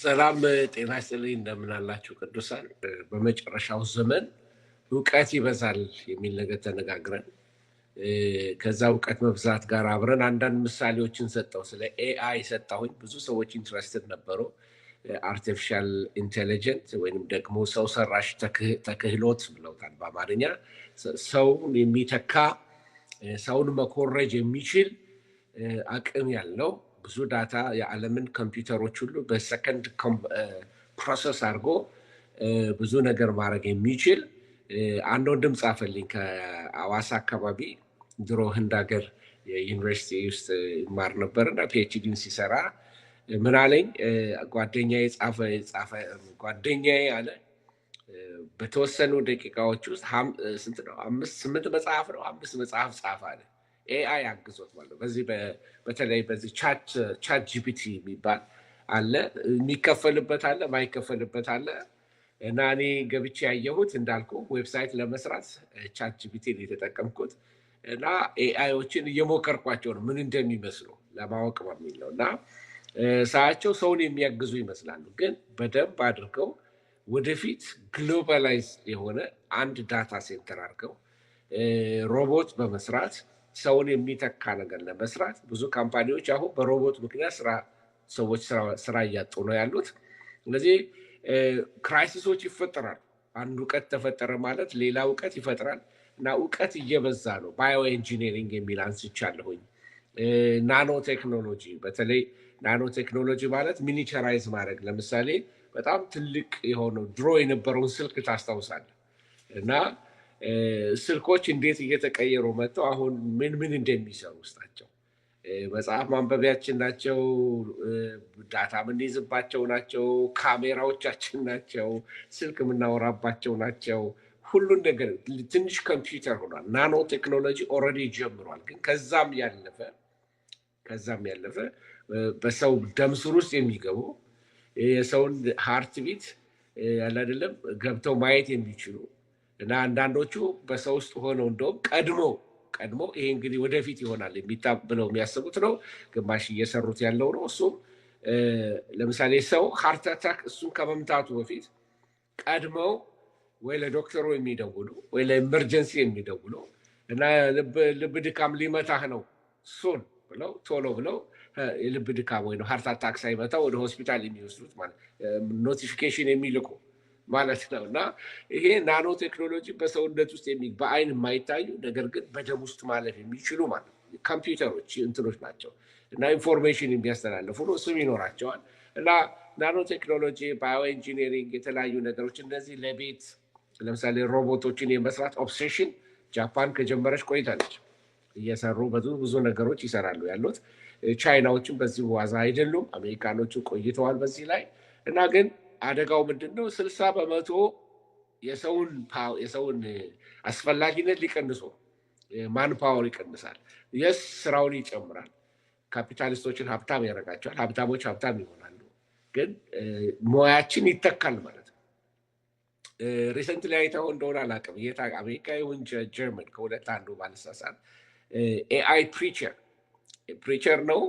ሰላም ጤና ይስጥልኝ እንደምን አላችሁ ቅዱሳን። በመጨረሻው ዘመን እውቀት ይበዛል የሚል ነገር ተነጋግረን ከዛ እውቀት መብዛት ጋር አብረን አንዳንድ ምሳሌዎችን ሰጠው። ስለ ኤአይ ሰጣሁኝ። ብዙ ሰዎች ኢንትረስትድ ነበሩ። አርቲፊሻል ኢንቴሊጀንት ወይም ደግሞ ሰው ሰራሽ ተክህሎት ብለውታል በአማርኛ። ሰውን የሚተካ ሰውን መኮረጅ የሚችል አቅም ያለው ብዙ ዳታ የዓለምን ኮምፒውተሮች ሁሉ በሰከንድ ፕሮሰስ አድርጎ ብዙ ነገር ማድረግ የሚችል አንድ ወንድም ጻፈልኝ ከአዋሳ አካባቢ። ድሮ ህንድ ሀገር የዩኒቨርሲቲ ውስጥ ይማር ነበር እና ፒኤችዲን ሲሰራ ምን አለኝ፣ ጓደኛዬ አለ በተወሰኑ ደቂቃዎች ውስጥ ስንት ነው 5-8 መጽሐፍ ነው 5 መጽሐፍ ጻፈ አለ። ኤአይ አግዞት ማለት በዚህ በተለይ በዚህ ቻት ጂፒቲ የሚባል አለ፣ የሚከፈልበት አለ፣ ማይከፈልበት አለ። እና እኔ ገብቼ ያየሁት እንዳልኩ ዌብሳይት ለመስራት ቻት ጂፒቲን የተጠቀምኩት እና ኤአይዎችን እየሞከርኳቸው ነው ምን እንደሚመስሉ ለማወቅ በሚል ነው። እና ሳያቸው ሰውን የሚያግዙ ይመስላሉ፣ ግን በደንብ አድርገው ወደፊት ግሎባላይዝ የሆነ አንድ ዳታ ሴንተር አድርገው ሮቦት በመስራት ሰውን የሚተካ ነገር ለመስራት ብዙ ካምፓኒዎች አሁን በሮቦት ምክንያት ሰዎች ስራ እያጡ ነው ያሉት። ስለዚህ ክራይሲሶች ይፈጠራል። አንድ እውቀት ተፈጠረ ማለት ሌላ እውቀት ይፈጥራል እና እውቀት እየበዛ ነው። ባዮ ኢንጂነሪንግ የሚል አንስቻለሁኝ። ናኖ ቴክኖሎጂ፣ በተለይ ናኖ ቴክኖሎጂ ማለት ሚኒቸራይዝ ማድረግ። ለምሳሌ በጣም ትልቅ የሆነው ድሮ የነበረውን ስልክ ታስታውሳለህ? እና ስልኮች እንዴት እየተቀየሩ መጥተው አሁን ምን እንደሚሰሩ ውስጣቸው መጽሐፍ ማንበቢያችን ናቸው፣ ዳታ የምንይዝባቸው ናቸው፣ ካሜራዎቻችን ናቸው፣ ስልክ የምናወራባቸው ናቸው። ሁሉን ነገር ትንሽ ኮምፒውተር ሆኗል። ናኖ ቴክኖሎጂ ኦልሬዲ ጀምሯል። ግን ከዛም ያለፈ በሰው ደም ስር ውስጥ የሚገቡ የሰውን ሃርት ቢት ያለ አይደለም ገብተው ማየት የሚችሉ እና አንዳንዶቹ በሰው ውስጥ ሆነው እንደውም ቀድሞ ይሄ እንግዲህ ወደፊት ይሆናል ብለው የሚያስቡት ነው። ግማሽ እየሰሩት ያለው ነው። እሱም ለምሳሌ ሰው ሃርት አታክ እሱን ከመምታቱ በፊት ቀድመው ወይ ለዶክተሩ የሚደውሉ ወይ ለኤመርጀንሲ የሚደውሉ እና ልብ ድካም ሊመታህ ነው እሱን ብለው ቶሎ ብለው የልብ ድካም ወይ ሃርት አታክ ሳይመታ ወደ ሆስፒታል የሚወስዱት ማለት ኖቲፊኬሽን የሚልኩ ማለት ነው። እና ይሄ ናኖ ቴክኖሎጂ በሰውነት ውስጥ በአይን የማይታዩ ነገር ግን በደም ውስጥ ማለፍ የሚችሉ ማለት ኮምፒውተሮች እንትኖች ናቸው እና ኢንፎርሜሽን የሚያስተላልፉ ነው። ስም ይኖራቸዋል። እና ናኖ ቴክኖሎጂ፣ ባዮ ኢንጂነሪንግ፣ የተለያዩ ነገሮች እነዚህ ለቤት ለምሳሌ ሮቦቶችን የመስራት ኦብሴሽን ጃፓን ከጀመረች ቆይታለች። እየሰሩ ብዙ ነገሮች ይሰራሉ ያሉት። ቻይናዎችን በዚህ ዋዛ አይደሉም። አሜሪካኖቹ ቆይተዋል በዚህ ላይ። እና ግን አደጋው ምንድነው? 60% የሰውን አስፈላጊነት ሊቀንሶ ማንፓወር ይቀንሳል። የስ ስራውን ይጨምራል። ካፒታሊስቶችን ሀብታም ያደርጋቸዋል። ሀብታሞች ሀብታም ይሆናሉ። ግን ሙያችን ይተካል ማለት ነው። ሪሰንትሊ አይተኸው እንደሆነ አላውቅም፣ አሜሪካ ይሁን ጀርመን ከሁለት አንዱ ባልሳሳት ኤአይ ፕሪቸር ነው።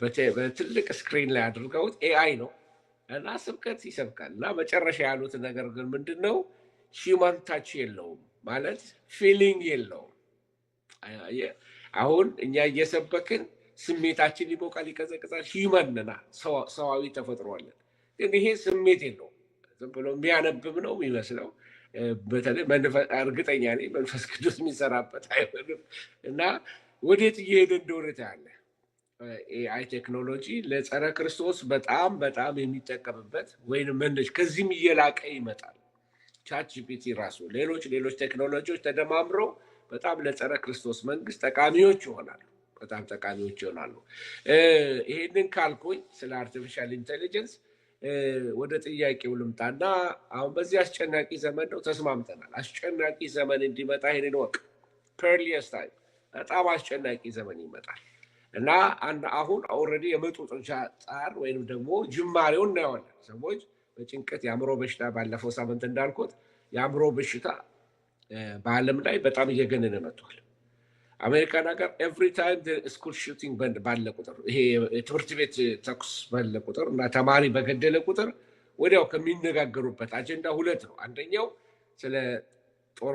በትልቅ ስክሪን ላይ አድርገውት ኤአይ ነው እና ስብከት ይሰብካል። እና መጨረሻ ያሉት ነገር ግን ምንድን ነው? ሂውማን ታች የለውም ማለት ፊሊንግ የለውም። አሁን እኛ እየሰበክን ስሜታችን ይሞቃል፣ ይቀዘቅዛል። ሂውማን ነና ሰዋዊ ተፈጥሯለን። ግን ይሄ ስሜት የለውም። ዝም ብሎ የሚያነብብ ነው የሚመስለው። በተለይ እርግጠኛ ነኝ መንፈስ ቅዱስ የሚሰራበት አይሆንም። እና ወዴት እየሄደ እንደሆነ ታያለህ። ኤአይ ቴክኖሎጂ ለጸረ ክርስቶስ በጣም የሚጠቀምበት ወይም መነሽ ከዚህም እየላቀ ይመጣል። ቻት ጂፒቲ ራሱ ሌሎች ቴክኖሎጂዎች ተደማምረው በጣም ለጸረ ክርስቶስ መንግስት ጠቃሚዎች ይሆናሉ። ይሄንን ካልኩኝ ስለ አርቲፊሻል ኢንቴሊጀንስ ወደ ጥያቄው ልምጣና አሁን በዚህ አስጨናቂ ዘመን ነው ተስማምተናል። አስጨናቂ ዘመን እንዲመጣ ይሄንን ወቅ ፐርሊየስ ታይም በጣም አስጨናቂ ዘመን ይመጣል እና አሁን ኦልሬዲ የመጡት ጫር ወይንም ደግሞ ጅማሬውን እናየዋለን። ሰዎች በጭንቀት የአእምሮ በሽታ ባለፈው ሳምንት እንዳልኩት የአእምሮ በሽታ በዓለም ላይ በጣም እየገነነ መጥቷል። አሜሪካን ሀገር ኤቭሪ ታይም ስኩል ሹቲንግ ባለ ቁጥር ይሄ የትምህርት ቤት ተኩስ ባለ ቁጥር እና ተማሪ በገደለ ቁጥር ወዲያው ከሚነጋገሩበት አጀንዳ ሁለት ነው። አንደኛው ስለ ጦር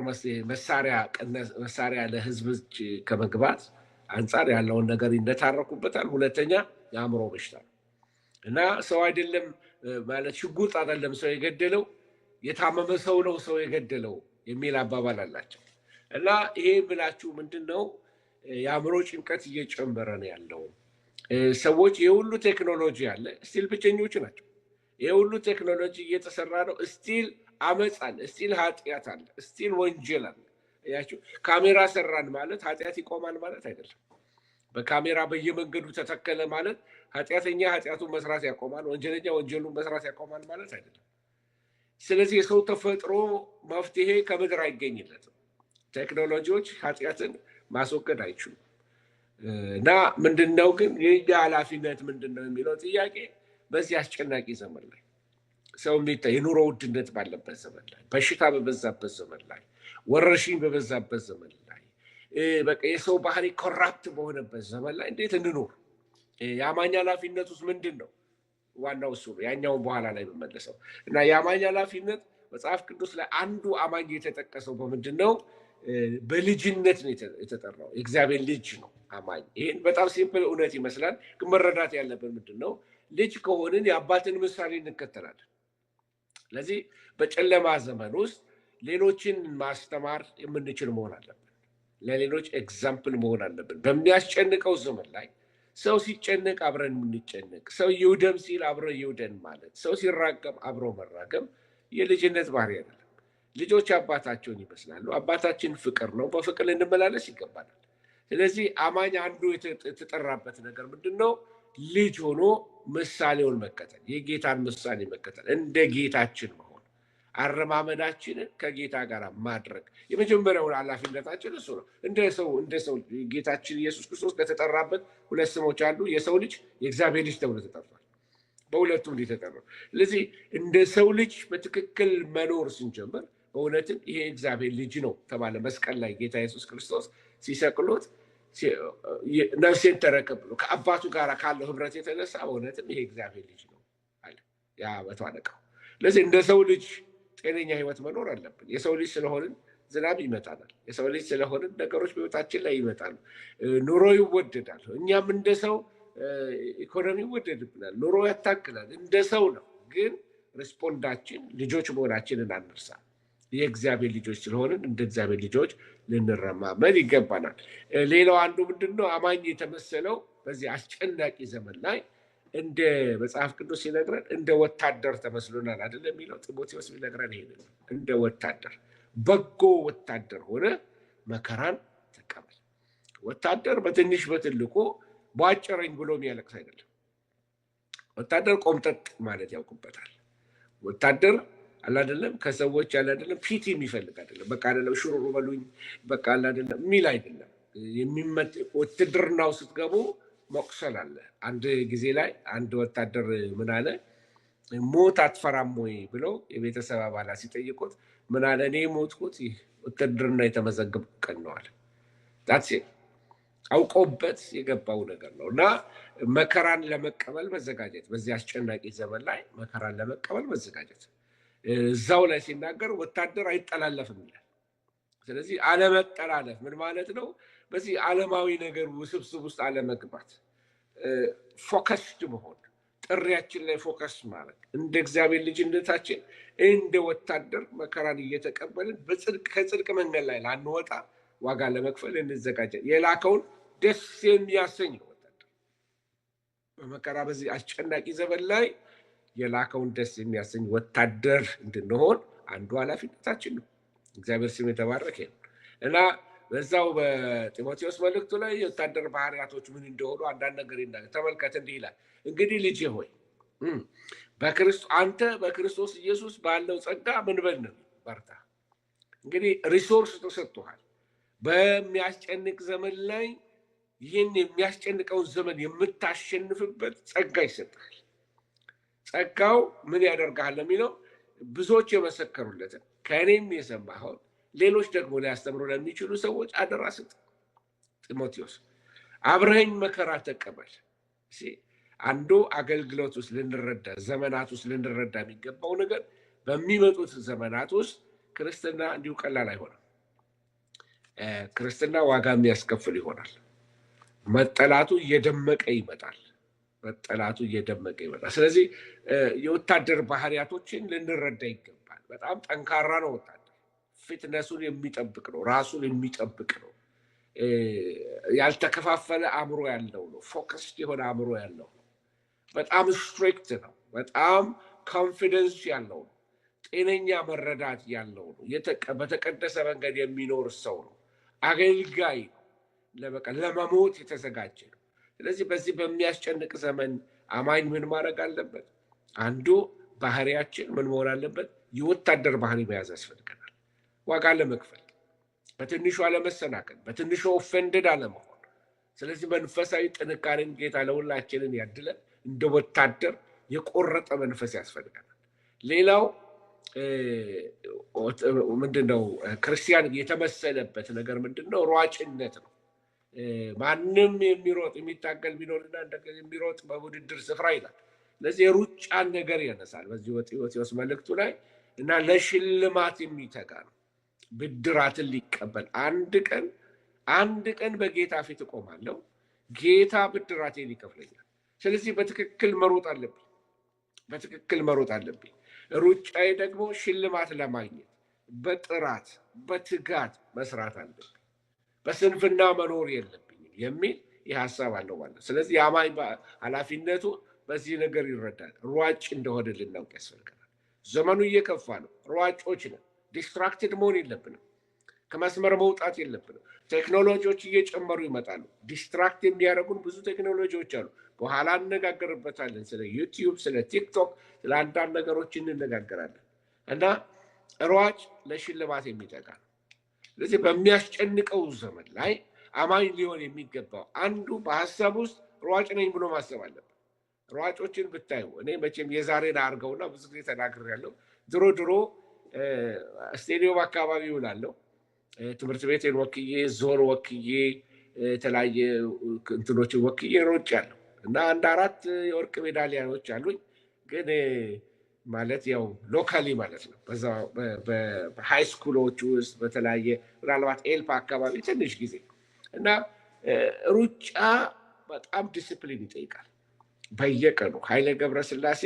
መሳሪያ ለህዝብ ከመግባት አንጻር ያለውን ነገር ይነታረኩበታል። ሁለተኛ የአእምሮ በሽታ ነው እና ሰው አይደለም ማለት ሽጉጥ አይደለም ሰው የገደለው የታመመ ሰው ነው ሰው የገደለው የሚል አባባል አላቸው። እና ይሄ ብላችሁ ምንድነው የአእምሮ ጭንቀት እየጨመረ ነው ያለው። ሰዎች የሁሉ ቴክኖሎጂ አለ ስቲል ብቸኞች ናቸው። የሁሉ ቴክኖሎጂ እየተሰራ ነው ስቲል አመጽ አለ፣ ስቲል ኃጢአት አለ፣ ስቲል ወንጀል አለ። ያችሁ ካሜራ ሰራን ማለት ኃጢአት ይቆማል ማለት አይደለም። በካሜራ በየመንገዱ ተተከለ ማለት ኃጢአተኛ ኃጢአቱን መስራት ያቆማል፣ ወንጀለኛ ወንጀሉን መስራት ያቆማል ማለት አይደለም። ስለዚህ የሰው ተፈጥሮ መፍትሄ ከምድር አይገኝለትም። ቴክኖሎጂዎች ኃጢአትን ማስወገድ አይችሉም። እና ምንድነው ግን የኛ ኃላፊነት ምንድነው የሚለው ጥያቄ በዚህ አስጨናቂ ዘመን ላይ ሰው የኑሮ ውድነት ባለበት ዘመን ላይ በሽታ በበዛበት ዘመን ላይ ወረርሽኝ በበዛበት ዘመን ላይ በቃ የሰው ባህሪ ኮራፕት በሆነበት ዘመን ላይ እንዴት እንኖር? የአማኝ ኃላፊነት ውስጥ ምንድን ነው? ዋናው እሱ ነው። ያኛውን በኋላ ላይ በመለሰው እና የአማኝ ኃላፊነት መጽሐፍ ቅዱስ ላይ አንዱ አማኝ የተጠቀሰው በምንድን ነው? በልጅነት ነው የተጠራው። የእግዚአብሔር ልጅ ነው አማኝ። ይህን በጣም ሲምፕል እውነት ይመስላል፣ ግን መረዳት ያለብን ምንድን ነው? ልጅ ከሆንን የአባትን ምሳሌ እንከተላለን። ስለዚህ በጨለማ ዘመን ውስጥ ሌሎችን ማስተማር የምንችል መሆን አለብን። ለሌሎች ኤግዛምፕል መሆን አለብን። በሚያስጨንቀው ዘመን ላይ ሰው ሲጨነቅ አብረን የምንጨነቅ፣ ሰው ይውደም ሲል አብረ ይውደን ማለት፣ ሰው ሲራገም አብሮ መራገም የልጅነት ባህሪ አይደለም። ልጆች አባታቸውን ይመስላሉ። አባታችን ፍቅር ነው። በፍቅር ልንመላለስ ይገባናል። ስለዚህ አማኝ አንዱ የተጠራበት ነገር ምንድን ነው? ልጅ ሆኖ ምሳሌውን መከተል፣ የጌታን ምሳሌ መከተል፣ እንደ ጌታችን መሆን፣ አረማመዳችንን ከጌታ ጋር ማድረግ የመጀመሪያውን ኃላፊነታችን እሱ ነው። እንደ ሰው ጌታችን ኢየሱስ ክርስቶስ ከተጠራበት ሁለት ስሞች አሉ። የሰው ልጅ፣ የእግዚአብሔር ልጅ ተብሎ ተጠርቷል። በሁለቱም ተጠራው። ስለዚህ እንደ ሰው ልጅ በትክክል መኖር ስንጀምር በእውነትም ይሄ እግዚአብሔር ልጅ ነው ተባለ። መስቀል ላይ ጌታ ኢየሱስ ክርስቶስ ሲሰቅሉት ነፍሴን ተረከብ ብሎ ከአባቱ ጋር ካለው ህብረት የተነሳ በእውነትም ይሄ እግዚአብሔር ልጅ ነው አለ ያ መቶ አለቃው። ስለዚህ እንደ ሰው ልጅ ጤነኛ ህይወት መኖር አለብን። የሰው ልጅ ስለሆንን ዝናብ ይመጣናል። የሰው ልጅ ስለሆንን ነገሮች በህይወታችን ላይ ይመጣሉ። ኑሮ ይወደዳል። እኛም እንደ ሰው ኢኮኖሚ ይወደድብናል። ኑሮ ያታክላል። እንደ ሰው ነው። ግን ሪስፖንዳችን ልጆች መሆናችንን አንርሳ። የእግዚአብሔር ልጆች ስለሆንን እንደ እግዚአብሔር ልጆች ልንረማመድ ይገባናል። ሌላው አንዱ ምንድነው? አማኝ የተመሰለው በዚህ አስጨናቂ ዘመን ላይ እንደ መጽሐፍ ቅዱስ ሲነግረን እንደ ወታደር ተመስሎናል አይደለም የሚለው ጢሞቴዎስ ቢነግረን ይሄን ነው። እንደ ወታደር በጎ ወታደር ሆነ መከራን ተቀበል። ወታደር በትንሽ በትልቁ ቧጭረኝ ብሎ የሚያለቅስ አይደለም። ወታደር ቆምጠጥ ማለት ያውቁበታል። ወታደር አላደለም ከሰዎች ያላደለም ፊት የሚፈልግ አይደለም። በቃ አይደለም ሽሩሩ በሉኝ በቃ አላደለም የሚል አይደለም። ውትድርናው ስትገቡ መቁሰል አለ። አንድ ጊዜ ላይ አንድ ወታደር ምን አለ? ሞት አትፈራም ወይ ብለው የቤተሰብ አባላት ሲጠይቁት ምን አለ? እኔ ሞትኩት ይህ ውትድርና የተመዘገብ ቀን ነው አለ። አውቆበት የገባው ነገር ነው። እና መከራን ለመቀበል መዘጋጀት፣ በዚህ አስጨናቂ ዘመን ላይ መከራን ለመቀበል መዘጋጀት። እዛው ላይ ሲናገር ወታደር አይጠላለፍም ይላል። ስለዚህ አለመጠላለፍ ምን ማለት ነው? በዚህ ዓለማዊ ነገር ውስብስብ ውስጥ አለመግባት፣ ፎከስድ መሆን፣ ጥሪያችን ላይ ፎከስ ማድረግ፣ እንደ እግዚአብሔር ልጅነታችን እንደ ወታደር መከራን እየተቀበልን ከጽድቅ መንገድ ላይ ላንወጣ ዋጋ ለመክፈል እንዘጋጃለን። የላከውን ደስ የሚያሰኝ ነው ወታደር። በመከራ በዚህ አስጨናቂ ዘመን ላይ የላከውን ደስ የሚያሰኝ ወታደር እንድንሆን አንዱ ኃላፊነታችን ነው። እግዚአብሔር ስም የተባረከ ነው። እና በዛው በጢሞቴዎስ መልእክቱ ላይ የወታደር ባህሪያቶች ምን እንደሆኑ አንዳንድ ነገር ይናገራል። ተመልከት፣ እንዲህ ይላል፣ እንግዲህ ልጄ ሆይ አንተ በክርስቶስ ኢየሱስ ባለው ጸጋ ምን በል ነው? በርታ። እንግዲህ ሪሶርስ ተሰጥቷል። በሚያስጨንቅ ዘመን ላይ ይህን የሚያስጨንቀውን ዘመን የምታሸንፍበት ጸጋ ይሰጣል። ጸጋው ምን ያደርጋል የሚለው ብዙዎች የመሰከሩለትን ከእኔም የሰማኸውን ሌሎች ደግሞ ሊያስተምሩ ለሚችሉ ሰዎች አደራ ስጥ። ጢሞቴዎስ አብረኸኝ መከራ ተቀበል። አንዱ አገልግሎት ውስጥ ልንረዳ ዘመናት ውስጥ ልንረዳ የሚገባው ነገር በሚመጡት ዘመናት ውስጥ ክርስትና እንዲሁ ቀላል አይሆንም። ክርስትና ዋጋ የሚያስከፍል ይሆናል። መጠላቱ እየደመቀ ይመጣል። ስለዚህ የወታደር ባህሪያቶችን ልንረዳ ይገባል። በጣም ጠንካራ ነው ወታደር። ፊትነሱን የሚጠብቅ ነው፣ ራሱን የሚጠብቅ ነው። ያልተከፋፈለ አእምሮ ያለው ነው። ፎከስድ የሆነ አእምሮ ያለው ነው። በጣም ስትሪክት ነው። በጣም ኮንፊደንስ ያለው ነው። ጤነኛ መረዳት ያለው ነው። በተቀደሰ መንገድ የሚኖር ሰው ነው። አገልጋይ ነው። ለመሞት የተዘጋጀ ነው። ስለዚህ በዚህ በሚያስጨንቅ ዘመን አማኝ ምን ማድረግ አለበት? አንዱ ባህሪያችን ምን መሆን አለበት? የወታደር ባህሪ መያዝ ያስፈልገናል። ዋጋ ለመክፈል፣ በትንሹ አለመሰናከል፣ በትንሹ ኦፌንድድ አለመሆን። ስለዚህ መንፈሳዊ ጥንካሬን ጌታ ለሁላችንን ያድለን። እንደ ወታደር የቆረጠ መንፈስ ያስፈልገናል። ሌላው ምንድነው? ክርስቲያን የተመሰለበት ነገር ምንድነው? ሯጭነት ነው። ማንም የሚሮጥ የሚታገል ቢኖርና እንደገና የሚሮጥ በውድድር ስፍራ ይላል። ስለዚህ የሩጫን ነገር ያነሳል በዚህ ጢሞቴዎስ መልእክቱ ላይ እና ለሽልማት የሚተጋ ነው። ብድራትን ሊቀበል አንድ ቀን በጌታ ፊት እቆማለሁ፣ ጌታ ብድራቴን ይከፍለኛል። ስለዚህ በትክክል መሮጥ አለብኝ። ሩጫዬ ደግሞ ሽልማት ለማግኘት በጥራት በትጋት መስራት አለብኝ። በስንፍና መኖር የለብኝም የሚል ይህ ሀሳብ አለው ማለት። ስለዚህ የአማኝ ኃላፊነቱ በዚህ ነገር ይረዳል። ሯጭ እንደሆነ ልናውቅ ያስፈልገናል። ዘመኑ እየከፋ ነው። ሯጮች ነን። ዲስትራክትድ መሆን የለብንም። ከመስመር መውጣት የለብንም። ቴክኖሎጂዎች እየጨመሩ ይመጣሉ። ዲስትራክት የሚያደርጉን ብዙ ቴክኖሎጂዎች አሉ። በኋላ እንነጋገርበታለን። ስለ ዩቲዩብ፣ ስለ ቲክቶክ፣ ስለ አንዳንድ ነገሮች እንነጋገራለን እና ሯጭ ለሽልማት የሚጠጋ ነው። ስለዚህ በሚያስጨንቀው ዘመን ላይ አማኝ ሊሆን የሚገባው አንዱ በሀሳብ ውስጥ ሯጭ ነኝ ብሎ ማሰብ አለበት። ሯጮችን ብታዩ እኔ መቼም የዛሬን አድርገውና ብዙ ጊዜ ተናግሬያለሁ። ድሮ ስቴዲዮም አካባቢ እውላለሁ። ትምህርት ቤቴን ወክዬ ዞን ወክዬ የተለያየ እንትኖችን ወክዬ ሮጬያለሁ እና 4 የወርቅ ሜዳሊያዎች አሉኝ። ግን ማለት ያው ሎካሊ ማለት ነው። በዛ በሃይ ስኩሎች ውስጥ በተለያየ ምናልባት ኤልፓ አካባቢ ትንሽ ጊዜ እና ሩጫ በጣም ዲስፕሊን ይጠይቃል። በየቀኑ ኃይሌ ገብረስላሴ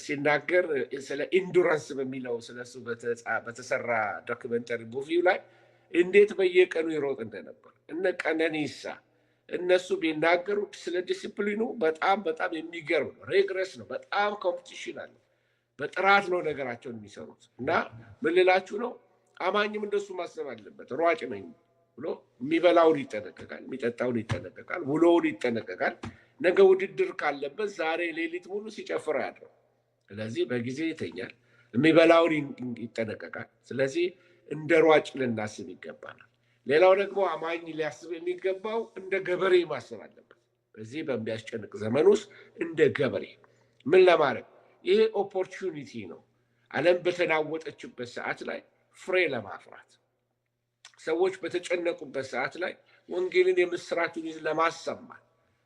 ሲናገር ስለ ኢንዱራንስ በሚለው ስለሱ በተሰራ ዶክመንተሪ ሙቪው ላይ እንዴት በየቀኑ ይሮጥ እንደነበር እነ ቀነኒሳ እነሱ ቢናገሩ ስለ ዲስፕሊኑ በጣም የሚገርም ነው። ሬግረስ ነው። በጣም ኮምፒቲሽን አለ። በጥራት ነው ነገራቸውን የሚሰሩት እና ምን ልላችሁ ነው? አማኝም እንደሱ ማሰብ አለበት። ሯጭ ነኝ ብሎ የሚበላውን ይጠነቀቃል፣ የሚጠጣውን ይጠነቀቃል፣ ውሎውን ይጠነቀቃል። ነገ ውድድር ካለበት ዛሬ ሌሊት ሙሉ ሲጨፍር ያድረው። ስለዚህ በጊዜ ይተኛል፣ የሚበላውን ይጠነቀቃል። ስለዚህ እንደ ሯጭ ልናስብ ይገባናል። ሌላው ደግሞ አማኝ ሊያስብ የሚገባው እንደ ገበሬ ማሰብ አለበት። በዚህ በሚያስጨንቅ ዘመን ውስጥ እንደ ገበሬ ምን ለማድረግ? ይሄ ኦፖርቹኒቲ ነው። ዓለም በተናወጠችበት ሰዓት ላይ ፍሬ ለማፍራት፣ ሰዎች በተጨነቁበት ሰዓት ላይ ወንጌልን የምስራቱን ለማሰማት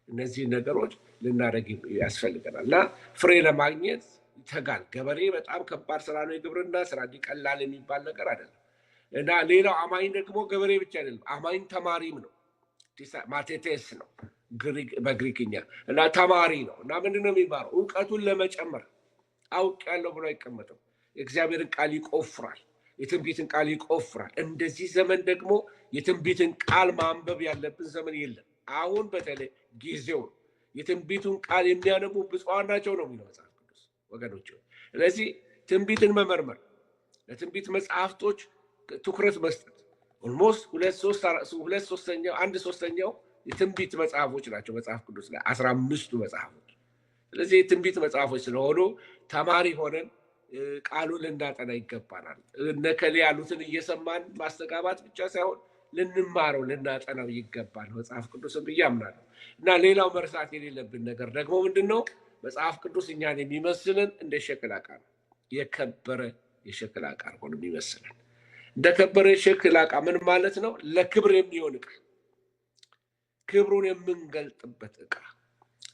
እነዚህ ነገሮች ልናደርግ ያስፈልገናል እና ፍሬ ለማግኘት ይተጋል። ገበሬ በጣም ከባድ ስራ ነው። የግብርና ስራ ቀላል የሚባል ነገር አይደለም። እና ሌላው አማኝ ደግሞ ገበሬ ብቻ አይደለም፣ አማኝ ተማሪም ነው። ማቴቴስ ነው በግሪክኛ እና ተማሪ ነው። እና ምንድነው የሚማረው? እውቀቱን ለመጨመር አውቄያለሁ ብሎ አይቀመጥም። የእግዚአብሔርን ቃል ይቆፍራል፣ የትንቢትን ቃል ይቆፍራል። እንደዚህ ዘመን ደግሞ የትንቢትን ቃል ማንበብ ያለብን ዘመን የለም። አሁን በተለይ ጊዜው ነው። የትንቢቱን ቃል የሚያነቡ ብፁዓን ናቸው ነው የሚለው መጽሐፍ ቅዱስ ወገኖች። ስለዚህ ትንቢትን መመርመር፣ ለትንቢት መጽሐፍቶች ትኩረት መስጠት። ኦልሞስት 1/3 የትንቢት መጽሐፎች ናቸው መጽሐፍ ቅዱስ ላይ 15ቱ መጽሐፎች። ስለዚህ የትንቢት መጽሐፎች ስለሆኑ ተማሪ ሆነን ቃሉን ልናጠና ይገባናል። እነከሌ ያሉትን እየሰማን ማስተጋባት ብቻ ሳይሆን ልንማረው ልናጠናው ይገባል መጽሐፍ ቅዱስን ብዬ አምናለሁ። እና ሌላው መርሳት የሌለብን ነገር ደግሞ ምንድን ነው? መጽሐፍ ቅዱስ እኛን የሚመስልን እንደ ሸክላ ዕቃ ነው። የከበረ የሸክላ ዕቃ ሆኖ የሚመስልን እንደ ከበረ የሸክላ ዕቃ ምን ማለት ነው? ለክብር የሚሆን ዕቃ ክብሩን የምንገልጥበት ዕቃ።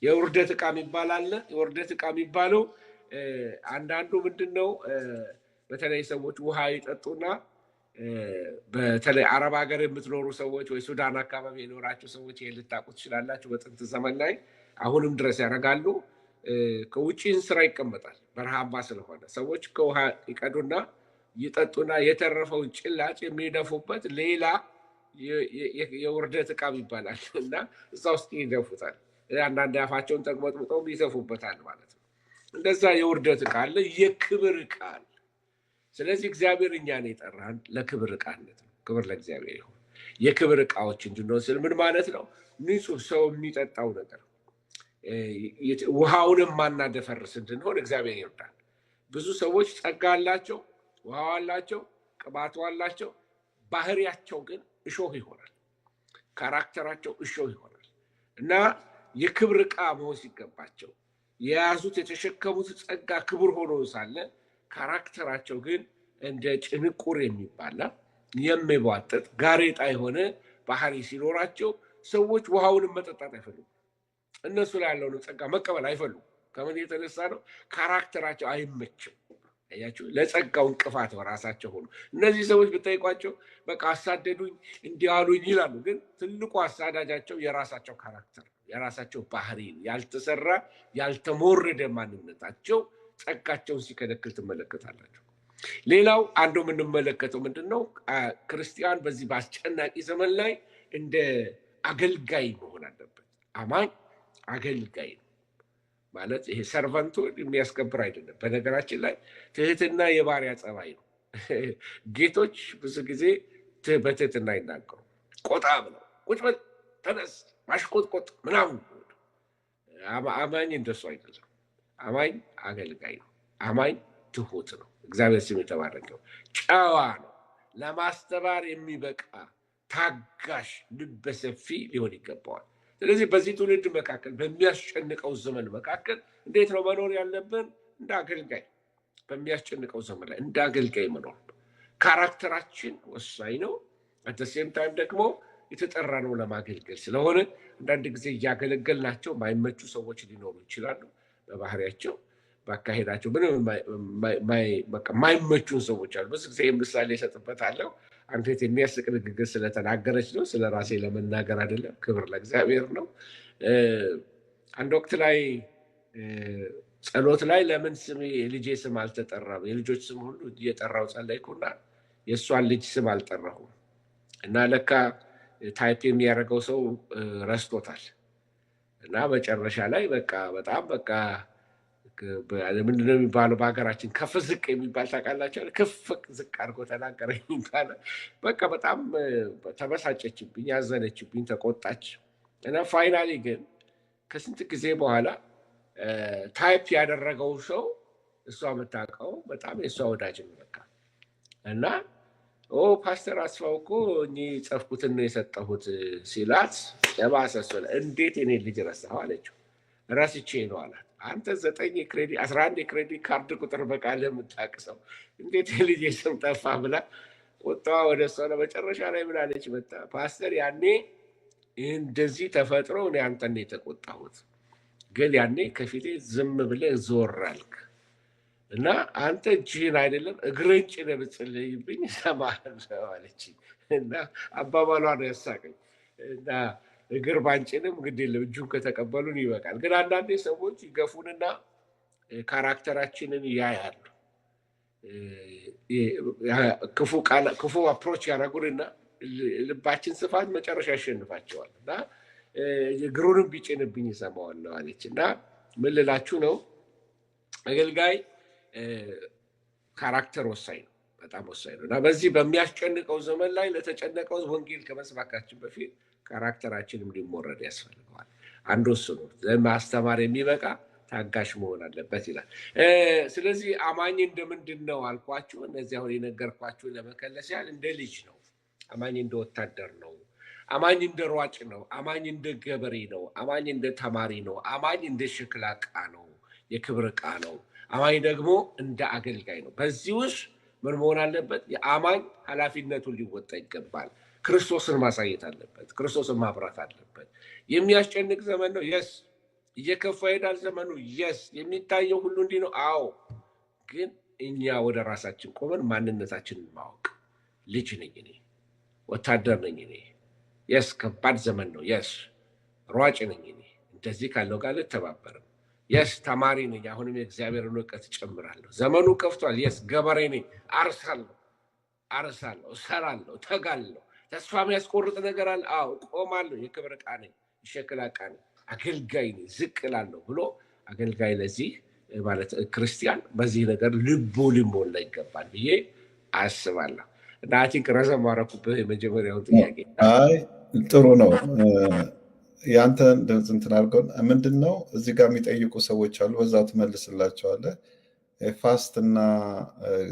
የውርደት ዕቃ የሚባል አለ። የውርደት ዕቃ የሚባለው አንዳንዱ ምንድነው? በተለይ ሰዎች ውሃ ይጠጡና በተለይ አረብ ሀገር የምትኖሩ ሰዎች ወይ ሱዳን አካባቢ የኖራችሁ ሰዎች ይሄን ልታውቁ ትችላላችሁ። በጥንት ዘመን ላይ አሁንም ድረስ ያደርጋሉ። ከውጭ እንስራ ይቀመጣል፣ በረሃማ ስለሆነ ሰዎች ከውሃ ይቀዱና ይጠጡና የተረፈውን ጭላጭ የሚደፉበት ሌላ የውርደት ዕቃ ይባላል እና እዛ ውስጥ ይደፉታል። አንዳንድ አፋቸውን ተግመጥምጠው ይተፉበታል ማለት ነው። እንደዛ የውርደት ዕቃ አለ፣ የክብር ዕቃ አለ። ስለዚህ እግዚአብሔር እኛን የጠራን ለክብር ዕቃነት ነው። ክብር ለእግዚአብሔር ይሁን። የክብር ዕቃዎች እንድንሆን ስል ምን ማለት ነው? ንጹህ ሰው የሚጠጣው ነገር ውሃውንም ማናደፈርስ እንድንሆን እግዚአብሔር ይርዳል። ብዙ ሰዎች ጸጋ አላቸው፣ ውሃው አላቸው፣ ቅባቱ አላቸው። ባህሪያቸው ግን እሾህ ይሆናል። ካራክተራቸው እሾህ ይሆናል እና የክብር ዕቃ መሆን ሲገባቸው የያዙት የተሸከሙት ጸጋ ክብር ሆኖ ሳለ ካራክተራቸው ግን እንደ ጭንቁር የሚባላ የሚቧጥጥ ጋሬጣ የሆነ ባህሪ ሲኖራቸው ሰዎች ውሃውንም መጠጣት አይፈልጉም። እነሱ ላይ ያለውን ጸጋ መቀበል አይፈልጉም። ከምን የተነሳ ነው? ካራክተራቸው አይመችም። አያችሁ፣ ለጸጋው እንቅፋት በራሳቸው ሆኑ። እነዚህ ሰዎች ብታይቋቸው በቃ አሳደዱኝ እንዲያሉኝ ይላሉ። ግን ትልቁ አሳዳጃቸው የራሳቸው ካራክተር፣ የራሳቸው ባህሪ፣ ያልተሰራ ያልተሞረደ ማንነታቸው ጸጋቸውን ሲከለክል ትመለከታላችሁ። ሌላው አንዱ የምንመለከተው ምንድነው? ክርስቲያን በዚህ በአስጨናቂ ዘመን ላይ እንደ አገልጋይ መሆን አለበት። አማኝ አገልጋይ ነው ማለት ይሄ ሰርቫንቱ የሚያስከብር አይደለም። በነገራችን ላይ ትህትና የባሪያ ጸባይ ነው። ጌቶች ብዙ ጊዜ በትህትና ይናገሩ፣ ቆጣ ብለው ቁጭ በል ተነስ ማሽቆጥቆጥ ምናምን። አማኝ እንደሱ አይደለም። አማኝ አገልጋይ ነው። አማኝ ትሁት ነው። እግዚአብሔር ስም የተባረከው። ጨዋ ነው። ለማስተማር የሚበቃ ታጋሽ፣ ልበሰፊ ሊሆን ይገባዋል። ስለዚህ በዚህ ትውልድ መካከል በሚያስጨንቀው ዘመን መካከል እንዴት ነው መኖር ያለብን? እንደ አገልጋይ። በሚያስጨንቀው ዘመን ላይ እንደ አገልጋይ መኖር። ካራክተራችን ወሳኝ ነው። አተሴም ታይም ደግሞ የተጠራ ነው ለማገልገል ስለሆነ አንዳንድ ጊዜ እያገለገልናቸው ማይመቹ ሰዎች ሊኖሩ ይችላሉ። በባህሪያቸው ባካሄዳቸው ምንም ማይመቹን ሰዎች አሉ። ብዙ ጊዜ ምሳሌ እሰጥበታለሁ። አንዲት የሚያስቅ ንግግር ስለተናገረች ነው፣ ስለ ራሴ ለመናገር አይደለም። ክብር ለእግዚአብሔር ነው። አንድ ወቅት ላይ ጸሎት ላይ ለምን ስም የልጄ ስም አልተጠራም? የልጆች ስም ሁሉ እየጠራው ጸለይኩና የእሷን ልጅ ስም አልጠራሁም እና ለካ ታይፕ የሚያደርገው ሰው ረስቶታል እና መጨረሻ ላይ በቃ በጣም በቃ ምንድነው የሚባለው በሀገራችን ከፍ ዝቅ የሚባል ታውቃላችሁ? ከፍ ዝቅ አድርጎ ተናገረኝ ይባላል። በቃ በጣም ተበሳጨችብኝ፣ ያዘነችብኝ፣ ተቆጣች እና ፋይናሊ ግን ከስንት ጊዜ በኋላ ታይፕ ያደረገው ሰው እሷ የምታውቀው በጣም የእሷ ወዳጅ ነው በቃ እና ፓስተር አስፋው እኮ እኚህ ጸፍኩትን ነው የሰጠሁት ሲላት የባሰሶ እንዴት የኔ ልጅ ረሳኸው አለችው። ረስቼ ነው አላት። አንተ 11 የክሬዲት ካርድ ቁጥር በቃል የምታውቅ ሰው እንዴት የልጅ ስም ጠፋ ብላ ቁጣዋ ወደ እሷ ለመጨረሻ ላይ ብላለች መጣ ፓስተር ያኔ እንደዚህ ተፈጥሮ እኔ አንተን ነው የተቆጣሁት፣ ግን ያኔ ከፊቴ ዝም ብለህ ዞር አልክ እና አንተ እጅህን አይደለም እግርን ጭነህ ብትጸልይብኝ እሰማሃለሁ አለች እና አባባሏ ነው ያሳቀኝ። እና እግር ባንጭንም ግድ የለም እጁን ከተቀበሉን ይበቃል። ግን አንዳንዴ ሰዎች ይገፉንና ካራክተራችንን ያያሉ። ክፉ አፕሮች ያደረጉንና ልባችን ስፋት መጨረሻ ያሸንፋቸዋል እና እግሩንም ቢጭንብኝ እሰማዋለሁ አለች እና ምን ልላችሁ ነው? አገልጋይ ካራክተር ወሳኝ ነው፣ በጣም ወሳኝ ነው እና በዚህ በሚያስጨንቀው ዘመን ላይ ለተጨነቀው ወንጌል ከመስባካችን በፊት ካራክተራችንም ሊሞረድ ያስፈልገዋል። አንዱ እሱ ነው። ለማስተማር የሚበቃ ታጋሽ መሆን አለበት ይላል። ስለዚህ አማኝ እንደምንድን ነው አልኳችሁ። እነዚህ አሁን የነገርኳችሁ ለመከለስ ያህል እንደ ልጅ ነው። አማኝ እንደ ወታደር ነው። አማኝ እንደ ሯጭ ነው። አማኝ እንደ ገበሬ ነው። አማኝ እንደ ተማሪ ነው። አማኝ እንደ ሸክላ ዕቃ ነው፣ የክብር ዕቃ ነው። አማኝ ደግሞ እንደ አገልጋይ ነው። በዚህ ውስጥ ምን መሆን አለበት? የአማኝ ኃላፊነቱን ሊወጣ ይገባል። ክርስቶስን ማሳየት አለበት። ክርስቶስን ማብራት አለበት። የሚያስጨንቅ ዘመን ነው። የስ እየከፋ ይሄዳል ዘመኑ። የስ የሚታየው ሁሉ እንዲህ ነው። አዎ፣ ግን እኛ ወደ ራሳችን ቆመን ማንነታችንን ማወቅ። ልጅ ነኝ እኔ፣ ወታደር ነኝ እኔ። የስ ከባድ ዘመን ነው። የስ ሯጭ ነኝ እኔ፣ እንደዚህ ካለው ጋር ልተባበርም። የስ ተማሪ ነኝ፣ አሁንም የእግዚአብሔርን እውቀት እጨምራለሁ። ዘመኑ ከፍቷል። የስ ገበሬ ነኝ፣ አርሳለሁ፣ እሰራለሁ፣ ተጋለሁ። ተስፋ የሚያስቆርጥ ነገር አለ። አዎ፣ ቆማለሁ። የክብር ዕቃ ነኝ፣ የሸክላ ዕቃ ነኝ፣ አገልጋይ ነኝ፣ ዝቅ እላለሁ ብሎ አገልጋይ ለዚህ ማለት ክርስቲያን በዚህ ነገር ልቡ ሊሞላ ይገባል ብዬ አስባለሁ። እና አይ ቲንክ ረዘም ማረኩበት የመጀመሪያውን ጥያቄ። አይ ጥሩ ነው። ያንተ እንትን አድርገውን ምንድን ነው እዚህ ጋር የሚጠይቁ ሰዎች አሉ፣ በዛው ትመልስላቸዋለህ። ፋስት እና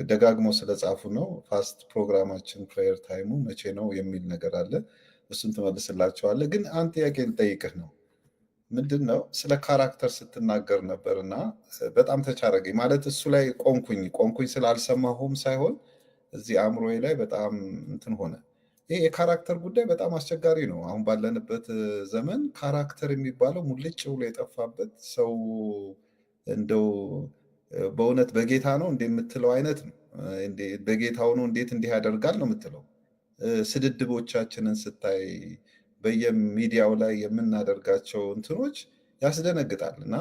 ደጋግሞ ስለጻፉ ነው ፋስት ፕሮግራማችን ፕሬየር ታይሙ መቼ ነው የሚል ነገር አለ። እሱን ትመልስላቸዋለህ። ግን አንድ ጥያቄ ልጠይቅህ ነው። ምንድን ነው ስለ ካራክተር ስትናገር ነበር እና በጣም ተቻረገኝ። ማለት እሱ ላይ ቆምኩኝ ስላልሰማሁም ሳይሆን እዚህ አእምሮዬ ላይ በጣም እንትን ሆነ። ይሄ የካራክተር ጉዳይ በጣም አስቸጋሪ ነው። አሁን ባለንበት ዘመን ካራክተር የሚባለው ሙልጭ ብሎ የጠፋበት፣ ሰው እንደው በእውነት በጌታ ነው እንደ የምትለው አይነት ነው። በጌታው ነው እንዴት እንዲህ ያደርጋል ነው የምትለው። ስድድቦቻችንን ስታይ በየሚዲያው ላይ የምናደርጋቸው እንትኖች ያስደነግጣል። እና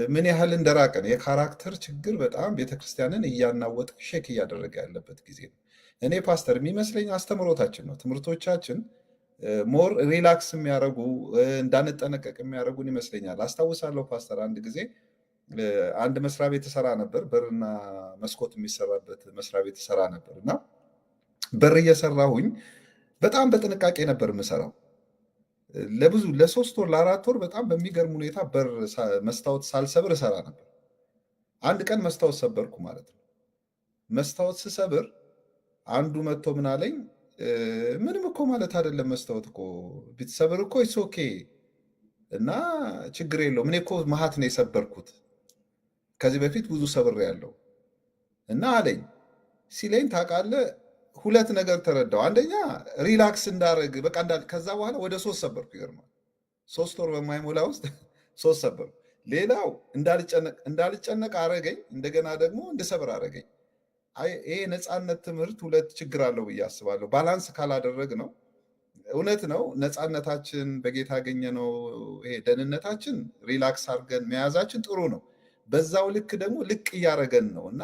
ምን ያህል እንደራቀን የካራክተር ችግር በጣም ቤተክርስቲያንን እያናወጠ ሼክ እያደረገ ያለበት ጊዜ ነው። እኔ ፓስተር የሚመስለኝ አስተምሮታችን ነው። ትምህርቶቻችን ሞር ሪላክስ የሚያደርጉ እንዳንጠነቀቅ የሚያደርጉን ይመስለኛል። አስታውሳለሁ ፓስተር አንድ ጊዜ አንድ መስሪያ ቤት ሰራ ነበር፣ በርና መስኮት የሚሰራበት መስሪያ ቤት ሰራ ነበር እና በር እየሰራሁኝ በጣም በጥንቃቄ ነበር የምሰራው። ለ3 ወር ለ4 ወር በጣም በሚገርም ሁኔታ በር መስታወት ሳልሰብር እሰራ ነበር። አንድ ቀን መስታወት ሰበርኩ ማለት ነው። መስታወት ስሰብር አንዱ መጥቶ ምን አለኝ፣ ምንም እኮ ማለት አይደለም መስታወት እኮ ቢትሰብር እኮ ኢትስ ኦኬ እና ችግር የለውም፣ እኔ እኮ መሀት ነው የሰበርኩት፣ ከዚህ በፊት ብዙ ሰብር ያለው እና አለኝ። ሲለኝ ታውቃለህ 2 ነገር ተረዳው። አንደኛ ሪላክስ እንዳረግ በቃ ከዛ በኋላ ወደ 3 ሰበርኩ። ይገርማል። 3 ወር በማይሞላ ውስጥ 3 ሰበርኩ። ሌላው እንዳልጨነቅ አረገኝ፣ እንደገና ደግሞ እንድሰብር አረገኝ። ይሄ ነፃነት ትምህርት 2 ችግር አለው ብዬ አስባለሁ። ባላንስ ካላደረግ ነው እውነት ነው ነፃነታችን በጌታ ያገኘ ነው። ይሄ ደህንነታችን ሪላክስ አድርገን መያዛችን ጥሩ ነው። በዛው ልክ ደግሞ ልቅ እያረገን ነው እና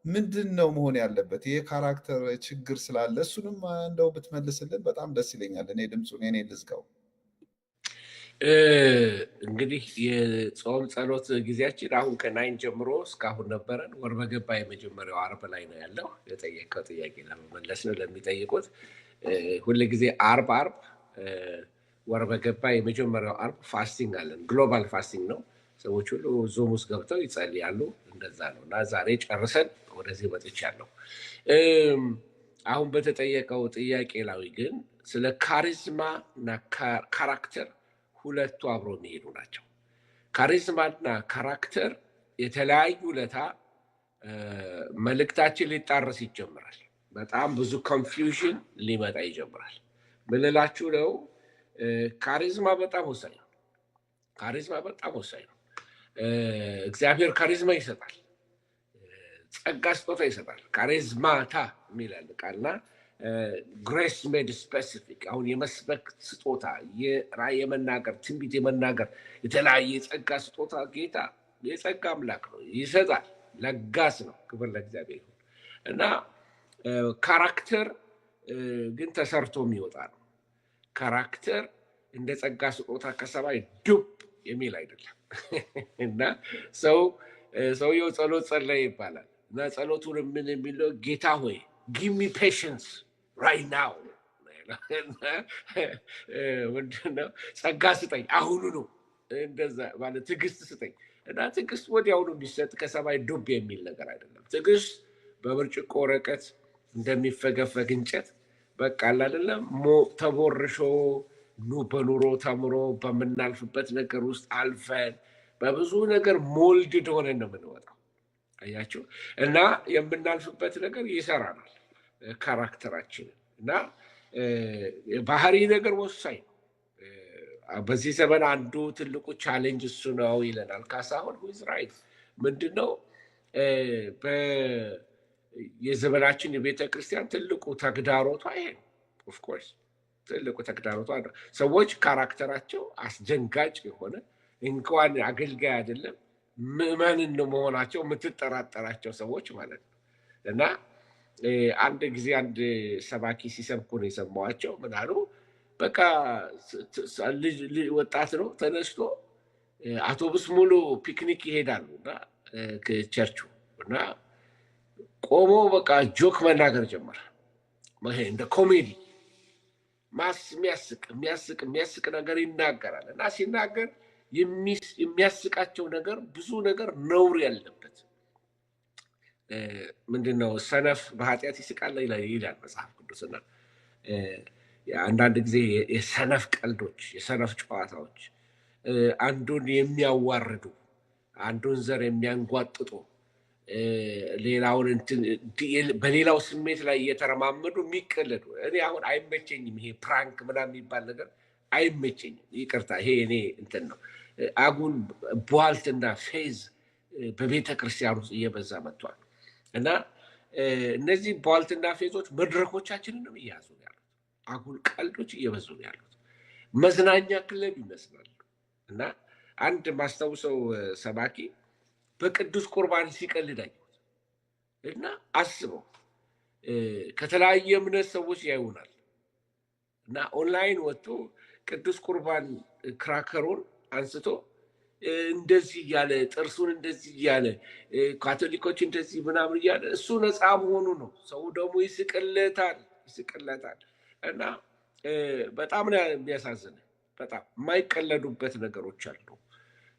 ምንድን ነው መሆን ያለበት? ይሄ ካራክተር ችግር ስላለ እሱንም እንደው ብትመልስልን በጣም ደስ ይለኛል። እኔ ድምፁን እኔ ልዝጋው። እንግዲህ የጾም ጸሎት ጊዜያችን አሁን ከ9 ጀምሮ እስካሁን ነበረን። ወር በገባ የመጀመሪያው አርብ ላይ ነው ያለው። የጠየቀው ጥያቄ ለመመለስ ነው ለሚጠይቁት። ሁል ጊዜ አርብ ወር በገባ የመጀመሪያው አርብ ፋስቲንግ አለን። ግሎባል ፋስቲንግ ነው። ሰዎች ሁሉ ዙም ውስጥ ገብተው ይጸልያሉ። እንደዛ ነው እና ዛሬ ጨርሰን ወደዚህ መጥቻለሁ። አሁን በተጠየቀው ጥያቄ ላይ ግን ስለ ካሪዝማ እና ካራክተር ሁለቱ አብሮ የሚሄዱ ናቸው። ካሪዝማና ካራክተር የተለያዩ ለታ መልእክታችን ሊጣረስ ይጀምራል። በጣም ብዙ ኮንፊውዥን ሊመጣ ይጀምራል። ምንላችሁ ነው? ካሪዝማ በጣም ወሳኝ ነው። ካሪዝማ በጣም ወሳኝ ነው። እግዚአብሔር ካሪዝማ ይሰጣል፣ ጸጋ ስጦታ ይሰጣል። ካሪዝማታ የሚላል ቃልና ግሬስ ሜድ ስፔሲፊክ። አሁን የመስበክ ስጦታ፣ የራእይ የመናገር፣ ትንቢት የመናገር የተለያየ የጸጋ ስጦታ ጌታ የጸጋ አምላክ ነው፣ ይሰጣል። ለጋስ ነው። ክብር ለእግዚአብሔር ይሁን እና ካራክተር ግን ተሰርቶ የሚወጣ ነው። ካራክተር እንደ ጸጋ ስጦታ ከሰማይ ዱብ የሚል አይደለም እና ሰውየው ጸሎት ጸለየ ይባላል እና ጸሎቱን ምን የሚለው ጌታ ሆይ ጊቭ ሚ ፔሽንስ ራይት ናው፣ ምንድነው ጸጋ ስጠኝ አሁኑ ነው፣ እንደዛ ማለት ትዕግስት ስጠኝ እና ትዕግስት ወዲያውኑ የሚሰጥ ከሰማይ ዱብ የሚል ነገር አይደለም። ትዕግስት በብርጭቆ ወረቀት እንደሚፈገፈግ እንጨት በቃ አይደለም ተቦርሾ በኑሮ ተምሮ በምናልፍበት ነገር ውስጥ አልፈን በብዙ ነገር ሞልድ ሆነን ነው የምንወጣው። አያችሁ እና የምናልፍበት ነገር ይሰራናል ካራክተራችንን እና ባህሪ ነገር ወሳኝ ነው። በዚህ ዘመን አንዱ ትልቁ ቻሌንጅ እሱ ነው ይለናል ካሳሁን። ዊዝ ራይት። ምንድነው የዘመናችን የቤተ ክርስቲያን ትልቁ ተግዳሮቷ ይሄ ነው። ኦፍኮርስ ትልቁ ተግዳሮቷ ነው። ሰዎች ካራክተራቸው አስደንጋጭ የሆነ እንኳን አገልጋይ አይደለም ምዕመን መሆናቸው የምትጠራጠራቸው ሰዎች ማለት ነው። እና አንድ ጊዜ አንድ ሰባኪ ሲሰብኩ ነው የሰማኋቸው። ምን አሉ? በቃ ወጣት ነው ተነስቶ አውቶቡስ ሙሉ ፒክኒክ ይሄዳሉ እና ቸርቹ እና ቆሞ በቃ ጆክ መናገር ጀመረ። እንደ ኮሜዲ የሚያስቅ ነገር ይናገራል እና ሲናገር የሚያስቃቸው ነገር ብዙ ነገር ነውር ያለበት ምንድነው? ሰነፍ በኃጢአት ይስቃል ይላል መጽሐፍ ቅዱስና አንዳንድ ጊዜ የሰነፍ ቀልዶች፣ የሰነፍ ጨዋታዎች አንዱን የሚያዋርዱ፣ አንዱን ዘር የሚያንጓጥጡ፣ ሌላውን በሌላው ስሜት ላይ እየተረማመዱ የሚቀለዱ። እኔ አሁን አይመቸኝም ይሄ ፕራንክ ምናምን የሚባል ነገር አይመቸኝም። ይቅርታ፣ ይሄ እኔ እንትን ነው። አጉል ቧልትና ፌዝ በቤተ ክርስቲያን ውስጥ እየበዛ መጥቷል እና እነዚህ ቧልትና ፌዞች መድረኮቻችንንም እያያዙ ነው ያሉት። አጉል ቀልዶች እየበዙ ነው ያሉት። መዝናኛ ክለብ ይመስላሉ። እና አንድ ማስታውሰው ሰባኪ በቅዱስ ቁርባን ሲቀልድ አየሁት እና አስበው ከተለያየ እምነት ሰዎች ያዩናል እና ኦንላይን ወጥቶ ቅዱስ ቁርባን ክራከሩን አንስቶ እንደዚህ እያለ ጥርሱን እንደዚህ እያለ ካቶሊኮች እንደዚህ ምናምን እያለ እሱ ነፃ መሆኑ ነው። ሰው ደግሞ ይስቅለታል እና በጣም ነው የሚያሳዝን። በጣም የማይቀለዱበት ነገሮች አሉ።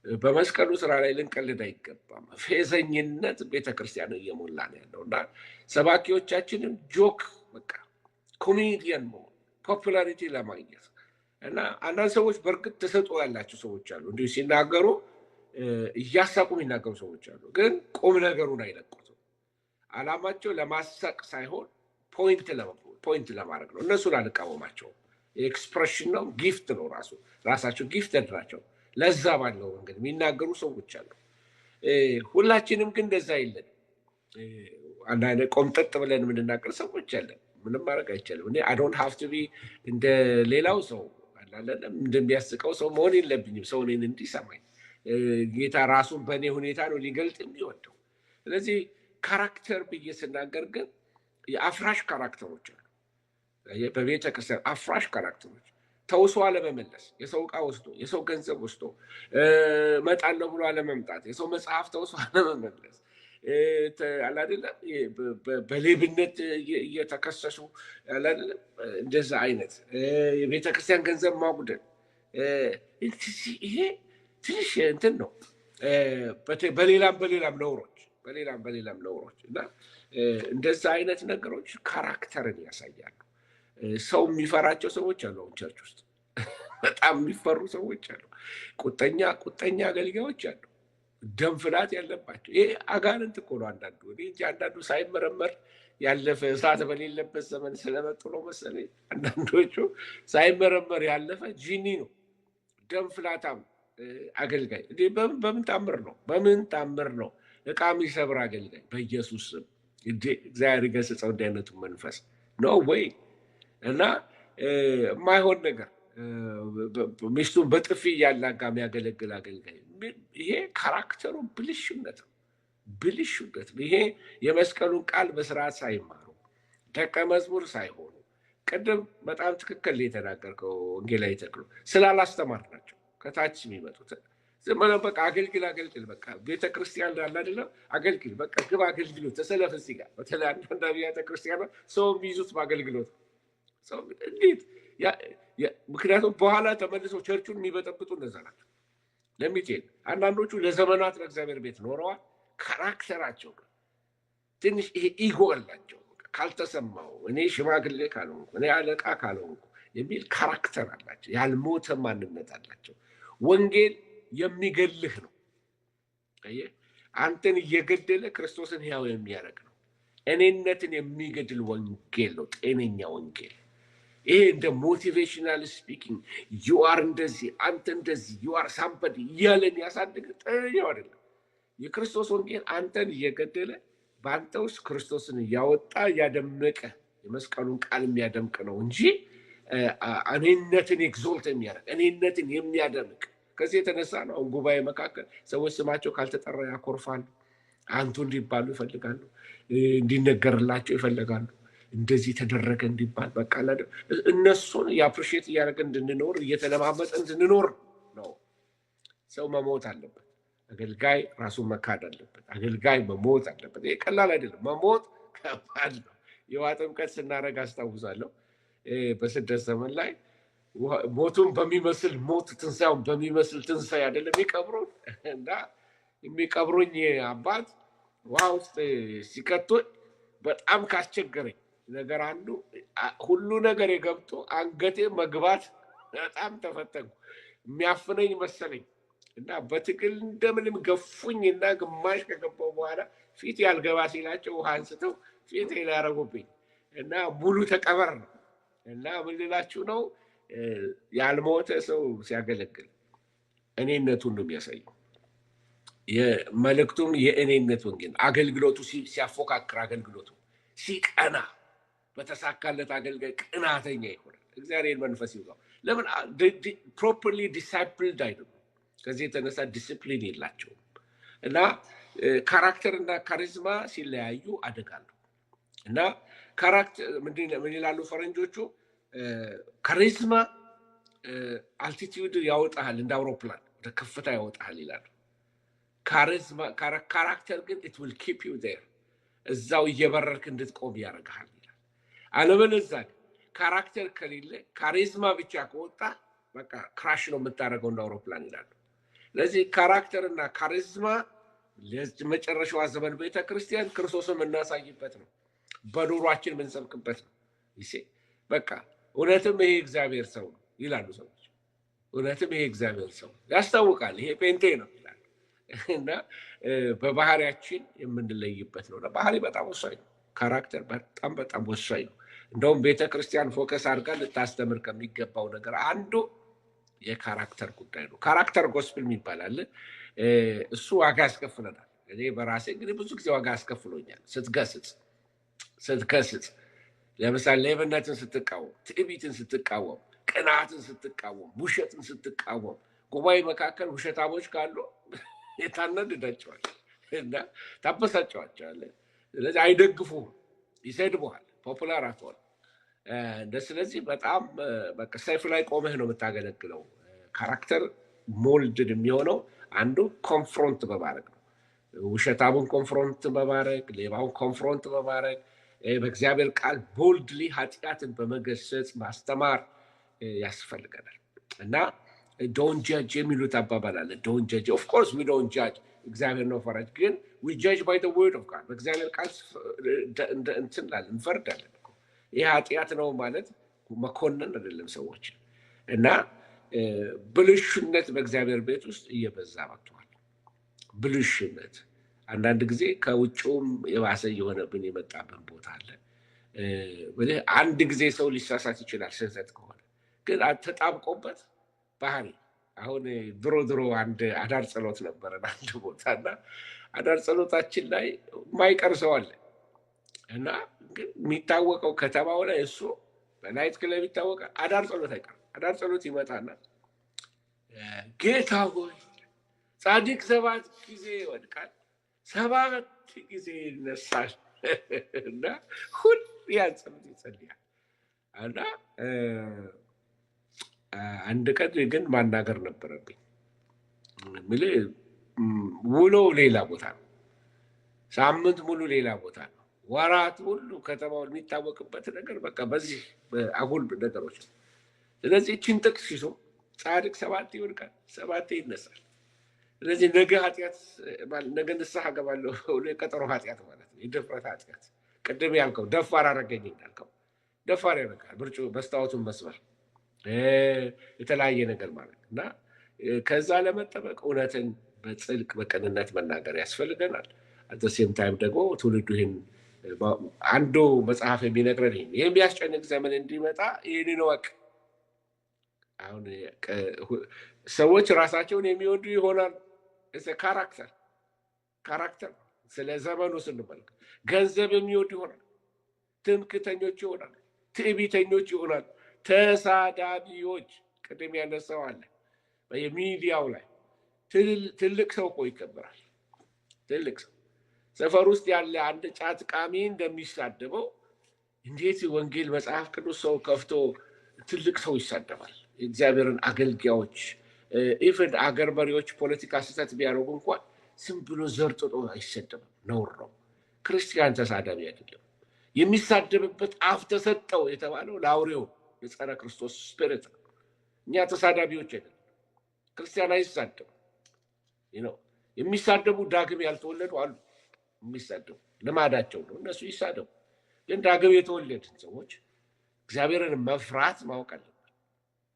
በመስቀሉ ስራ ላይ ልንቀልድ አይገባም። ፌዘኝነት ቤተክርስቲያን እየሞላ ነው ያለው እና ሰባኪዎቻችንም ጆክ በቃ ኮሜዲያን መሆን ፖፑላሪቲ ለማግኘት እና አንዳንድ ሰዎች በእርግጥ ተሰጥኦ ያላቸው ሰዎች አሉ። እንዲሁ ሲናገሩ እያሳቁ የሚናገሩ ሰዎች አሉ። ግን ቁም ነገሩን አይለቁትም። አላማቸው ለማሳቅ ሳይሆን ፖይንት ለማድረግ ነው። እነሱን አልቃወማቸውም። ኤክስፕሬሽን ነው፣ ጊፍት ነው። ራሳቸው ጊፍተድ ናቸው። ለዛ ባለው መንገድ የሚናገሩ ሰዎች አሉ። ሁላችንም ግን እንደዛ የለን። አንዳንድ ቆምጠጥ ብለን የምንናገር ሰዎች አለን። ምንም ማድረግ አይቻልም። እኔ አይ ዶንት ሃቭ ቱ ቢ እንደ ሌላው ሰው እንደሚያስቀው ሰው መሆን የለብኝም። ሰው እኔን እንዲሰማኝ ጌታ ራሱን በእኔ ሁኔታ ነው ሊገልጥ የሚወደው። ስለዚህ ካራክተር ብዬ ስናገር ግን የአፍራሽ ካራክተሮች አሉ። በቤተ ክርስቲያን አፍራሽ ካራክተሮች ተውሶ አለመመለስ፣ የሰው ዕቃ ወስዶ የሰው ገንዘብ ወስዶ እመጣለሁ ብሎ አለመምጣት፣ የሰው መጽሐፍ ተውሶ አለመመለስ፣ አላደለም በሌብነት እየተከሰሱ አላደለም እንደዛ አይነት የቤተክርስቲያን ገንዘብ ማጉደል፣ ይሄ ትንሽ እንትን ነው። በሌላም ነውሮች እና እንደዛ አይነት ነገሮች ካራክተርን ያሳያሉ። ሰው የሚፈራቸው ሰዎች አሉ። አሁን ቸርች ውስጥ በጣም የሚፈሩ ሰዎች አሉ። ቁጠኛ አገልጋዮች አሉ። ደም ፍላት ያለባቸው። ይሄ አጋንንት እኮ ነው። አንዳንዱ ሳይመረመር ያለፈ እሳት በሌለበት ዘመን ስለመጡ ነው መሰለኝ። አንዳንዶቹ ሳይመረመር ያለፈ ጂኒ ነው፣ ደም ፍላታም አገልጋይ። በምን ታምር ነው ዕቃ የሚሰብር አገልጋይ? በኢየሱስ ስም እግዚአብሔር ይገስጸው እንዲህ አይነቱ መንፈስ ነው ወይ እና የማይሆን ነገር ሚስቱን በጥፊ እያላጋ የሚያገለግል አገልጋይ። ይሄ ካራክተሩ ብልሹነት ነው። ይሄ የመስቀሉን ቃል በስርዓት ሳይማሩ ደቀ መዝሙር ሳይሆኑ፣ ቅድም በጣም ትክክል የተናገርከው ወንጌላዊ ተክሉ፣ ስላላስተማር ናቸው ከታች የሚመጡት። ዝም ብለው በቃ አገልግል በቃ ቤተክርስቲያን ላለ አይደለም አገልግል በቃ ግብ አገልግሎት ተሰለፍ እዚህ ጋር። በተለይ አንዳንድ አብያተ ክርስቲያናት ሰው የሚይዙት በአገልግሎት እንዴት? ምክንያቱም በኋላ ተመልሰው ቸርቹን የሚበጠብጡ እነዛ ናቸው። ለሚቴል አንዳንዶቹ ለዘመናት ለእግዚአብሔር ቤት ኖረዋል። ካራክተራቸው ትንሽ ይሄ ኢጎ አላቸው። ካልተሰማው እኔ ሽማግሌ ካልሆንኩ እኔ አለቃ ካልሆንኩ የሚል ካራክተር አላቸው። ያልሞተ ማንነት አላቸው። ወንጌል የሚገልህ ነው። አንተን እየገደለ ክርስቶስን ሕያው የሚያደርግ ነው። እኔነትን የሚገድል ወንጌል ነው ጤነኛ ወንጌል። ይሄ እንደ ሞቲቬሽናል ስፒኪንግ ዩ አር እንደዚህ አንተ እንደዚህ ዩ አር ሳምበዲ እያለን ያሳድግ ጥሩ አይደለም። የክርስቶስ ወንጌል አንተን እየገደለ በአንተ ውስጥ ክርስቶስን እያወጣ እያደመቀ የመስቀሉን ቃል የሚያደምቅ ነው እንጂ እኔነትን ኤግዞልት የሚያደርግ እኔነትን የሚያደምቅ። ከዚህ የተነሳ ነው አሁን ጉባኤ መካከል ሰዎች ስማቸው ካልተጠራ ያኮርፋሉ፣ አንቱ እንዲባሉ ይፈልጋሉ፣ እንዲነገርላቸው ይፈልጋሉ፣ እንደዚህ ተደረገ እንዲባል በቃ እነሱን የአፕሪሺየት እያደረገ እንድንኖር እየተለማመጠ እንድንኖር ነው። ሰው መሞት አለበት። አገልጋይ ራሱን መካድ አለበት። አገልጋይ መሞት አለበት። ይሄ ቀላል አይደለም። መሞት ከባድ ነው። የውሃ ጥምቀት ስናደርግ አስታውሳለሁ። በስደት ዘመን ላይ ሞቱን በሚመስል ሞት ትንሣኤውን በሚመስል ትንሣኤ አይደለም የሚቀብሩን እና የሚቀብሩኝ አባት ውሃ ውስጥ ሲከቱኝ በጣም ካስቸገረኝ ነገር አንዱ ሁሉ ነገር የገብቶ አንገቴ መግባት በጣም ተፈተንኩ። የሚያፍነኝ መሰለኝ እና በትግል እንደምንም ገፉኝ እና ግማሽ ከገባው በኋላ ፊት ያልገባ ሲላቸው ውሃ አንስተው ፊት ላይ ያደረጉብኝ እና ሙሉ ተቀበር ነው። እና ምን ልላችሁ ነው፣ ያልሞተ ሰው ሲያገለግል እኔነቱን ነው የሚያሳየው። መልእክቱም የእኔነት ወንጌል አገልግሎቱ ሲያፎካክር፣ አገልግሎቱ ሲቀና፣ በተሳካለት አገልጋይ ቅናተኛ ይሆናል። እግዚአብሔር መንፈስ ይውጣው። ለምን ፕሮፐርሊ ዲሳይፕልድ አይደሉም። ከዚህ የተነሳ ዲስፕሊን የላቸውም እና ካራክተር እና ካሪዝማ ሲለያዩ አደጋለሁ እና ካራክተር ምን ይላሉ ፈረንጆቹ? ካሪዝማ አልቲቲዩድ ያወጣል፣ እንደ አውሮፕላን ወደ ከፍታ ያወጣል ይላሉ። ካራክተር ግን it will keep you there፣ እዛው እየበረርክ እንድትቆም ያደርግሃል ይላል። አለበለዚያ ካራክተር ከሌለ ካሪዝማ ብቻ ከወጣ በቃ ክራሽ ነው የምታደርገው እንደ አውሮፕላን ይላሉ። ስለዚህ ካራክተር እና ካሪዝማ ለመጨረሻዋ ዘመን ቤተክርስቲያን ክርስቶስን የምናሳይበት ነው፣ በኑሯችን የምንሰብክበት ነው። በቃ እውነትም ይሄ እግዚአብሔር ሰው ነው ይላሉ ሰዎች። እውነትም ይሄ እግዚአብሔር ሰው ያስታውቃል፣ ይሄ ፔንቴ ነው ይላሉ። እና በባህሪያችን የምንለይበት ነው። ባህሪ በጣም ወሳኝ ነው። ካራክተር በጣም በጣም ወሳኝ ነው። እንደውም ቤተክርስቲያን ፎከስ አድርጋ ልታስተምር ከሚገባው ነገር አንዱ የካራክተር ጉዳይ ነው። ካራክተር ጎስፕል የሚባላል እሱ ዋጋ ያስከፍለናል። እኔ በራሴ እንግዲህ ብዙ ጊዜ ዋጋ ያስከፍሎኛል። ስትገስጽ ለምሳሌ ሌብነትን ስትቃወም፣ ትዕቢትን ስትቃወም፣ ቅናትን ስትቃወም፣ ውሸትን ስትቃወም፣ ጉባኤ መካከል ውሸታሞች ካሉ የታነድዳቸዋል እና ታበሳጨዋቸዋል። ስለዚህ አይደግፉም፣ ይሰድቡሃል፣ ፖፑላር አትሆንም። ስለዚህ በጣም በቃ ሰይፍ ላይ ቆመህ ነው የምታገለግለው። ካራክተር ሞልድን የሚሆነው አንዱ ኮንፍሮንት በማድረግ ነው። ውሸታሙን ኮንፍሮንት በማድረግ፣ ሌባውን ኮንፍሮንት በማድረግ፣ በእግዚአብሔር ቃል ቦልድሊ ኃጢአትን በመገሰጽ ማስተማር ያስፈልገናል እና ዶንት ጃጅ የሚሉት አባባል አለ። ዶንት ጃጅ ኦፍ ኮርስ ዊ ዶንት ጃጅ፣ እግዚአብሔር ነው ፈራጅ። ግን ዊ ጃጅ ባይ ዘ ወርድ ኦፍ ጋድ፣ በእግዚአብሔር ቃል እንላለን፣ እንፈርዳለን። ይህ ኃጢአት ነው ማለት መኮንን አይደለም ሰዎች እና ብልሹነት በእግዚአብሔር ቤት ውስጥ እየበዛ መጥቷል። ብልሹነት አንዳንድ ጊዜ ከውጭውም የባሰ የሆነብን የመጣብን ቦታ አለ። አንድ ጊዜ ሰው ሊሳሳት ይችላል ስህተት ከሆነ፣ ግን ተጣብቆበት ባህሪ። አሁን ድሮ አንድ አዳር ጸሎት ነበረን አንድ ቦታ እና አዳር ጸሎታችን ላይ ማይቀር ሰው አለ እና ግን የሚታወቀው ከተማው ላይ እሱ በናይት ክለብ ይታወቃል። አዳር ጸሎት አይቀርም። አዳር ጸሎት ይመጣና ጌታ ሆይ ጻድቅ 7 ጊዜ ይወድቃል 7 ጊዜ ይነሳል እና ሁሉ ያን ጸሎት ይጸልያል እና አንድ ቀን ግን ማናገር ነበረብኝ። ውሎ ሌላ ቦታ ነው፣ ሳምንት ሙሉ ሌላ ቦታ ነው፣ ወራት ሁሉ ከተማውን የሚታወቅበት ነገር በቃ በዚህ አጉል ነገሮች ነው። ስለዚህ እችን ጥቅስ ይዞ ጻድቅ 7 ይወድቃል 7 ይነሳል። ስለዚህ ነገ ንስሐ እገባለሁ የቀጠሮ ኃጢአት ማለት ነው፣ የድፍረት ኃጢአት። ቅድም ያልከው ደፋር አረገኝ እንዳልከው ደፋር ያደርጋል። መስታወቱን መስበር የተለያየ ነገር ማለት እና ከዛ ለመጠበቅ እውነትን በጽድቅ በቅንነት መናገር ያስፈልገናል። አት ሴም ታይም ደግሞ ትውልዱ ይህን አንዱ መጽሐፍ የሚነግረን ይሄን የሚያስጨንቅ ዘመን እንዲመጣ ይህንን ወቅ አሁን ሰዎች ራሳቸውን የሚወዱ ይሆናል። ካራክተር ስለ ዘመኑ ስንመለከት ገንዘብ የሚወዱ ይሆናል፣ ትምክተኞች ይሆናል፣ ትዕቢተኞች ይሆናል፣ ተሳዳቢዎች። ቅድም ያነሳው አለ በሚዲያው ላይ ትልቅ ሰው እኮ ይከበራል። ትልቅ ሰው ሰፈር ውስጥ ያለ አንድ ጫት ቃሚ እንደሚሳደበው እንዴት ወንጌል መጽሐፍ ቅዱስ ሰው ከፍቶ ትልቅ ሰው ይሳደባል? እግዚአብሔርን አገልጋዮች ኢቭን አገር መሪዎች ፖለቲካ ስህተት ቢያደርጉ እንኳን ዝም ብሎ ዘርጥጦ አይሰደብም። ነውር ነው። ክርስቲያን ተሳዳቢ አይደለም። የሚሳደብበት አፍ ተሰጠው የተባለው ለአውሬው የጸረ ክርስቶስ ስፒሪት ነው። እኛ ተሳዳቢዎች አይደለም። ክርስቲያን አይሳደብም። የሚሳደቡ ዳግም ያልተወለዱ አሉ። የሚሳደቡ ልማዳቸው ነው። እነሱ ይሳደቡ። ግን ዳግም የተወለድን ሰዎች እግዚአብሔርን መፍራት ማወቅ አለብን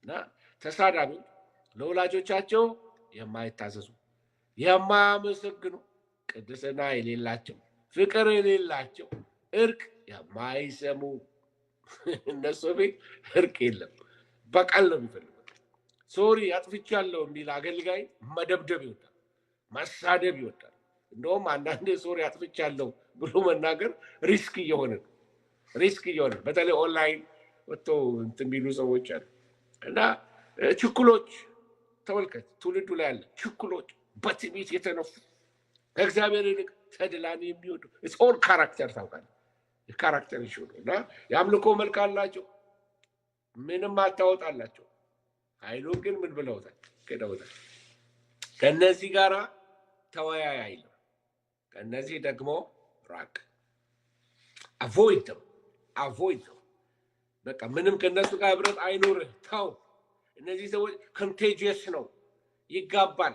እና ተሳዳቢ ለወላጆቻቸው የማይታዘዙ የማያመሰግኑ፣ ቅድስና የሌላቸው፣ ፍቅር የሌላቸው፣ እርቅ የማይሰሙ። እነሱ ቤት እርቅ የለም፣ በቀል ነው የሚፈልጉት። ሶሪ አጥፍቻለሁ የሚል አገልጋይ መደብደብ ይወዳል፣ መሳደብ ይወዳል። እንደውም አንዳንዴ ሶሪ አጥፍቻለሁ ብሎ መናገር ሪስክ እየሆነ ነው። በተለይ ኦንላይን ወጥቶ እንትን የሚሉ ሰዎች አሉ እና ችኩሎች ተመልከት፣ ትውልዱ ላይ ያለ ችኩሎች፣ በትዕቢት የተነፉ፣ ከእግዚአብሔር ይልቅ ተድላን የሚወዱ ኦል ካራክተር ታውቃለህ። የካራክተር ይሹ ነው እና የአምልኮ መልክ አላቸው፣ ምንም አታወጣላቸው። ኃይሉን ግን ምን ብለውታል? ክደውታል። ከእነዚህ ጋር ተወያይ አይልም። ከእነዚህ ደግሞ ራቅ። አቮይድ ነው። በቃ ምንም ከእነሱ ጋር ህብረት አይኖርህ። ተው። እነዚህ ሰዎች ኮንቴጂየስ ነው፣ ይጋባል።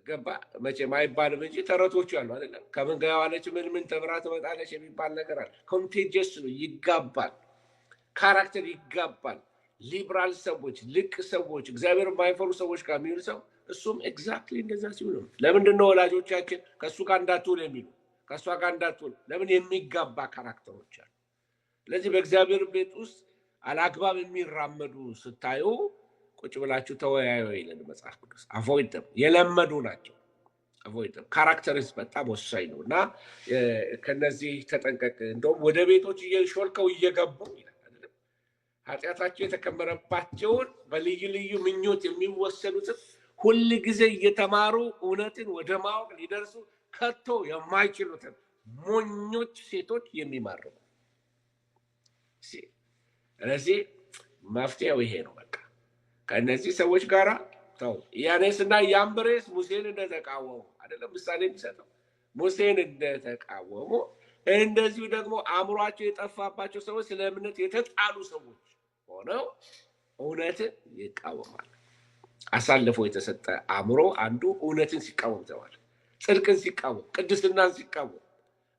ገባ መቼም አይባልም እንጂ ተረቶቹ ያሉ አይደለም። ከምን ጋር ዋለች ምን ተምራ ትመጣለች የሚባል ነገር አለ። ኮንቴጂየስ ነው፣ ይጋባል። ካራክተር ይጋባል። ሊብራል ሰዎች፣ ልቅ ሰዎች፣ እግዚአብሔር የማይፈሩ ሰዎች ጋር የሚውል ሰው እሱም ኤግዛክትሊ እንደዛ ሲሆን ነው። ለምንድን ነው ወላጆቻችን ከእሱ ጋር እንዳትውል የሚሉ? ከእሷ ጋር እንዳትውል ለምን? የሚጋባ ካራክተሮች አሉ። ስለዚህ በእግዚአብሔር ቤት ውስጥ አላግባብ የሚራመዱ ስታዩ ቁጭ ብላችሁ ተወያዩ ይላል መጽሐፍ ቅዱስ። አቮይድ የለመዱ ናቸው። አቮይድ ካራክተርስ በጣም ወሳኝ ነው እና ከነዚህ ተጠንቀቅ። እንደውም ወደ ቤቶች እየሾልከው እየገቡ ይላል ኃጢአታቸው የተከመረባቸውን በልዩ ልዩ ምኞት የሚወሰኑትን ሁል ጊዜ እየተማሩ እውነትን ወደ ማወቅ ሊደርሱ ከቶ የማይችሉትን ሞኞች ሴቶች የሚማርኩ። ስለዚህ መፍትሄው ይሄ ነው። በቃ ከእነዚህ ሰዎች ጋር ተው። ያኔስና ያምብሬስ ሙሴን እንደተቃወሙ አይደለም ምሳሌ የሚሰጠው። ሙሴን እንደተቃወሙ እንደዚሁ ደግሞ አእምሯቸው የጠፋባቸው ሰዎች፣ ስለ እምነት የተጣሉ ሰዎች ሆነው እውነትን ይቃወማል። አሳልፎ የተሰጠ አእምሮ አንዱ እውነትን ሲቃወም ተዋል። ጽድቅን ሲቃወም፣ ቅድስናን ሲቃወም፣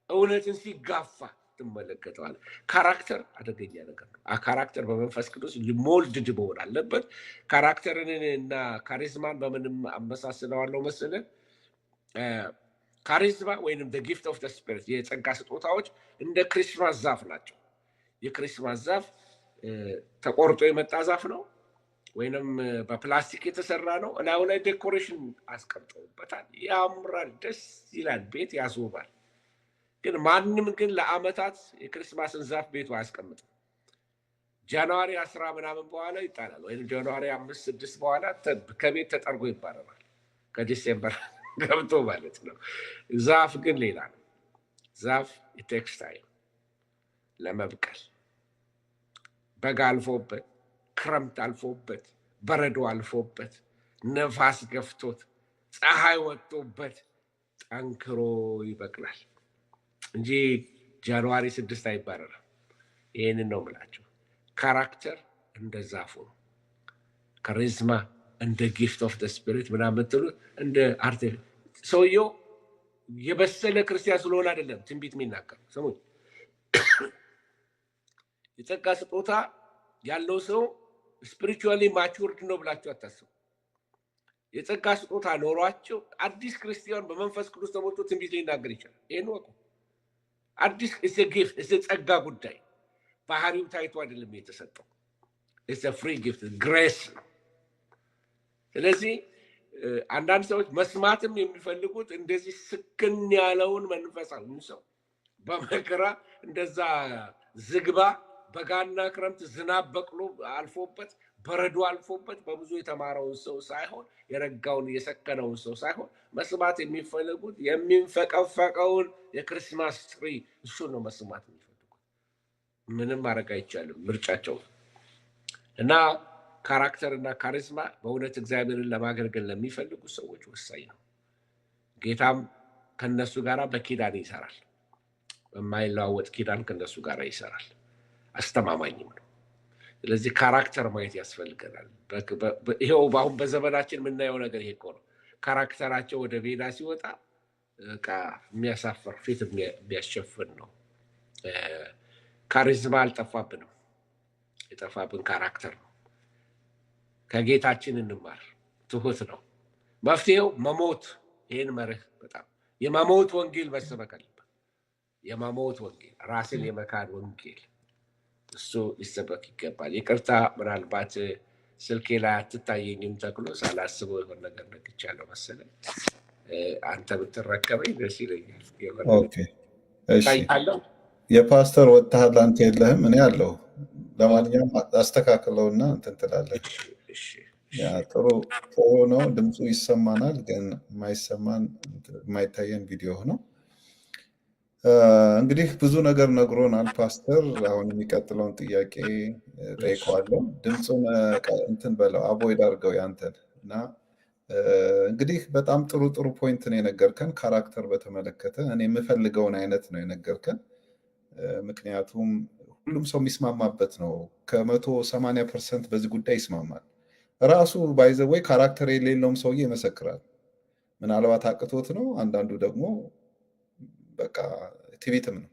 እውነትን ሲጋፋ ትመለከተዋል። ካራክተር አደገኛ ነገር ነው። ካራክተር በመንፈስ ቅዱስ ሞልድድ መሆን አለበት። ካራክተርን እና ካሪዝማን በምንም አመሳስለዋለሁ መሰለህ? ካሪዝማ ወይንም ጊፍት ኦፍ ስፒሪት የጸጋ ስጦታዎች እንደ ክሪስማስ ዛፍ ናቸው። የክሪስማስ ዛፍ ተቆርጦ የመጣ ዛፍ ነው ወይንም በፕላስቲክ የተሰራ ነው። እላዩ ላይ ዴኮሬሽን አስቀምጠውበታል። ያምራል፣ ደስ ይላል፣ ቤት ያስውባል። ግን ማንም ግን ለአመታት የክሪስማስን ዛፍ ቤቱ አያስቀምጥም። ጃንዋሪ 10 ምናምን በኋላ ይጣላል፣ ወይም ጃንዋሪ 5-6 በኋላ ከቤት ተጠርጎ ይባረራል። ከዲሴምበር ገብቶ ማለት ነው። ዛፍ ግን ሌላ ነው። ዛፍ የቴክስ ታይም ለመብቀል በጋ አልፎበት፣ ክረምት አልፎበት፣ በረዶ አልፎበት፣ ነፋስ ገፍቶት፣ ፀሐይ ወጥቶበት ጠንክሮ ይበቅላል እንጂ ጃንዋሪ 6 አይባረርም። ይህንን ነው የምላቸው። ካራክተር እንደ ዛፉ ነው። ካሪዝማ እንደ ጊፍት ኦፍ ስፒሪት ምናምን የምትሉት እንደ አርት። ሰውየው የበሰለ ክርስቲያን ስለሆነ አይደለም ትንቢት የሚናገር። ስሙኝ፣ የጸጋ ስጦታ ያለው ሰው ስፒሪቹዋሊ ማቹርድ ነው ብላችሁ አታስቡ። የጸጋ ስጦታ ኖሯቸው አዲስ ክርስቲያን በመንፈስ ቅዱስ ተሞልቶ ትንቢት ሊናገር ይችላል። ይህን ወቁ። አዲስ ጊፍት ጸጋ ጉዳይ ባህሪው ታይቶ አይደለም የተሰጠው። ፍሪ ጊፍት ግሬስ ነው። ስለዚህ አንዳንድ ሰዎች መስማትም የሚፈልጉት እንደዚህ ስክን ያለውን መንፈሳዊ ሰው በመከራ እንደዛ ዝግባ በጋና ክረምት ዝናብ በቅሎ አልፎበት በረዶ አልፎበት በብዙ የተማረውን ሰው ሳይሆን የረጋውን የሰከነውን ሰው ሳይሆን መስማት የሚፈልጉት የሚንፈቀፈቀውን የክርስማስ ትሪ እሱን ነው መስማት የሚፈልጉት። ምንም ማድረግ አይቻልም፣ ምርጫቸው እና ካራክተር እና ካሪዝማ በእውነት እግዚአብሔርን ለማገልገል ለሚፈልጉ ሰዎች ወሳኝ ነው። ጌታም ከነሱ ጋር በኪዳን ይሰራል። በማይለዋወጥ ኪዳን ከነሱ ጋር ይሰራል። አስተማማኝም ነው። ስለዚህ ካራክተር ማየት ያስፈልገናል። ይሄው አሁን በዘመናችን የምናየው ነገር ይሄ እኮ ነው። ካራክተራቸው ወደ ሜዳ ሲወጣ የሚያሳፍር ፊት የሚያስሸፍን ነው። ካሪዝማ አልጠፋብንም። የጠፋብን ካራክተር ነው። ከጌታችን እንማር። ትሁት ነው መፍትሄው። መሞት፣ ይህን መርህ በጣም የመሞት ወንጌል መሰበክ አለበት። የመሞት ወንጌል፣ ራስን የመካድ ወንጌል፣ እሱ ሊሰበክ ይገባል። ይቅርታ ምናልባት ስልኬ ላይ አትታየኝም ተክሎ ሳላስበው የሆነ ነገር ነግቻለሁ መሰለኝ። አንተ ብትረከበኝ ደስ ይለኛል። ታይታለሁ። የፓስተር ወጥተሃል አንተ የለህም፣ እኔ አለሁ። ለማንኛውም አስተካክለውና እንትን ትላለህ። ጥሩ ነው። ድምፁ ይሰማናል፣ ግን የማይሰማን የማይታየን ቪዲዮ ነው። እንግዲህ ብዙ ነገር ነግሮናል ፓስተር። አሁን የሚቀጥለውን ጥያቄ ጠይቀዋለሁ። ድምፁን እንትን በለው አቮይድ አድርገው ያንተን እና እንግዲህ በጣም ጥሩ ፖይንት ነው የነገርከን። ካራክተር በተመለከተ እኔ የምፈልገውን አይነት ነው የነገርከን። ምክንያቱም ሁሉም ሰው የሚስማማበት ነው። ከ180% በዚህ ጉዳይ ይስማማል። ራሱ ባይዘወይ ካራክተር የሌለውም ሰውዬ ይመሰክራል። ምናልባት አቅቶት ነው። አንዳንዱ ደግሞ በቃ ትዕቢትም ነው፣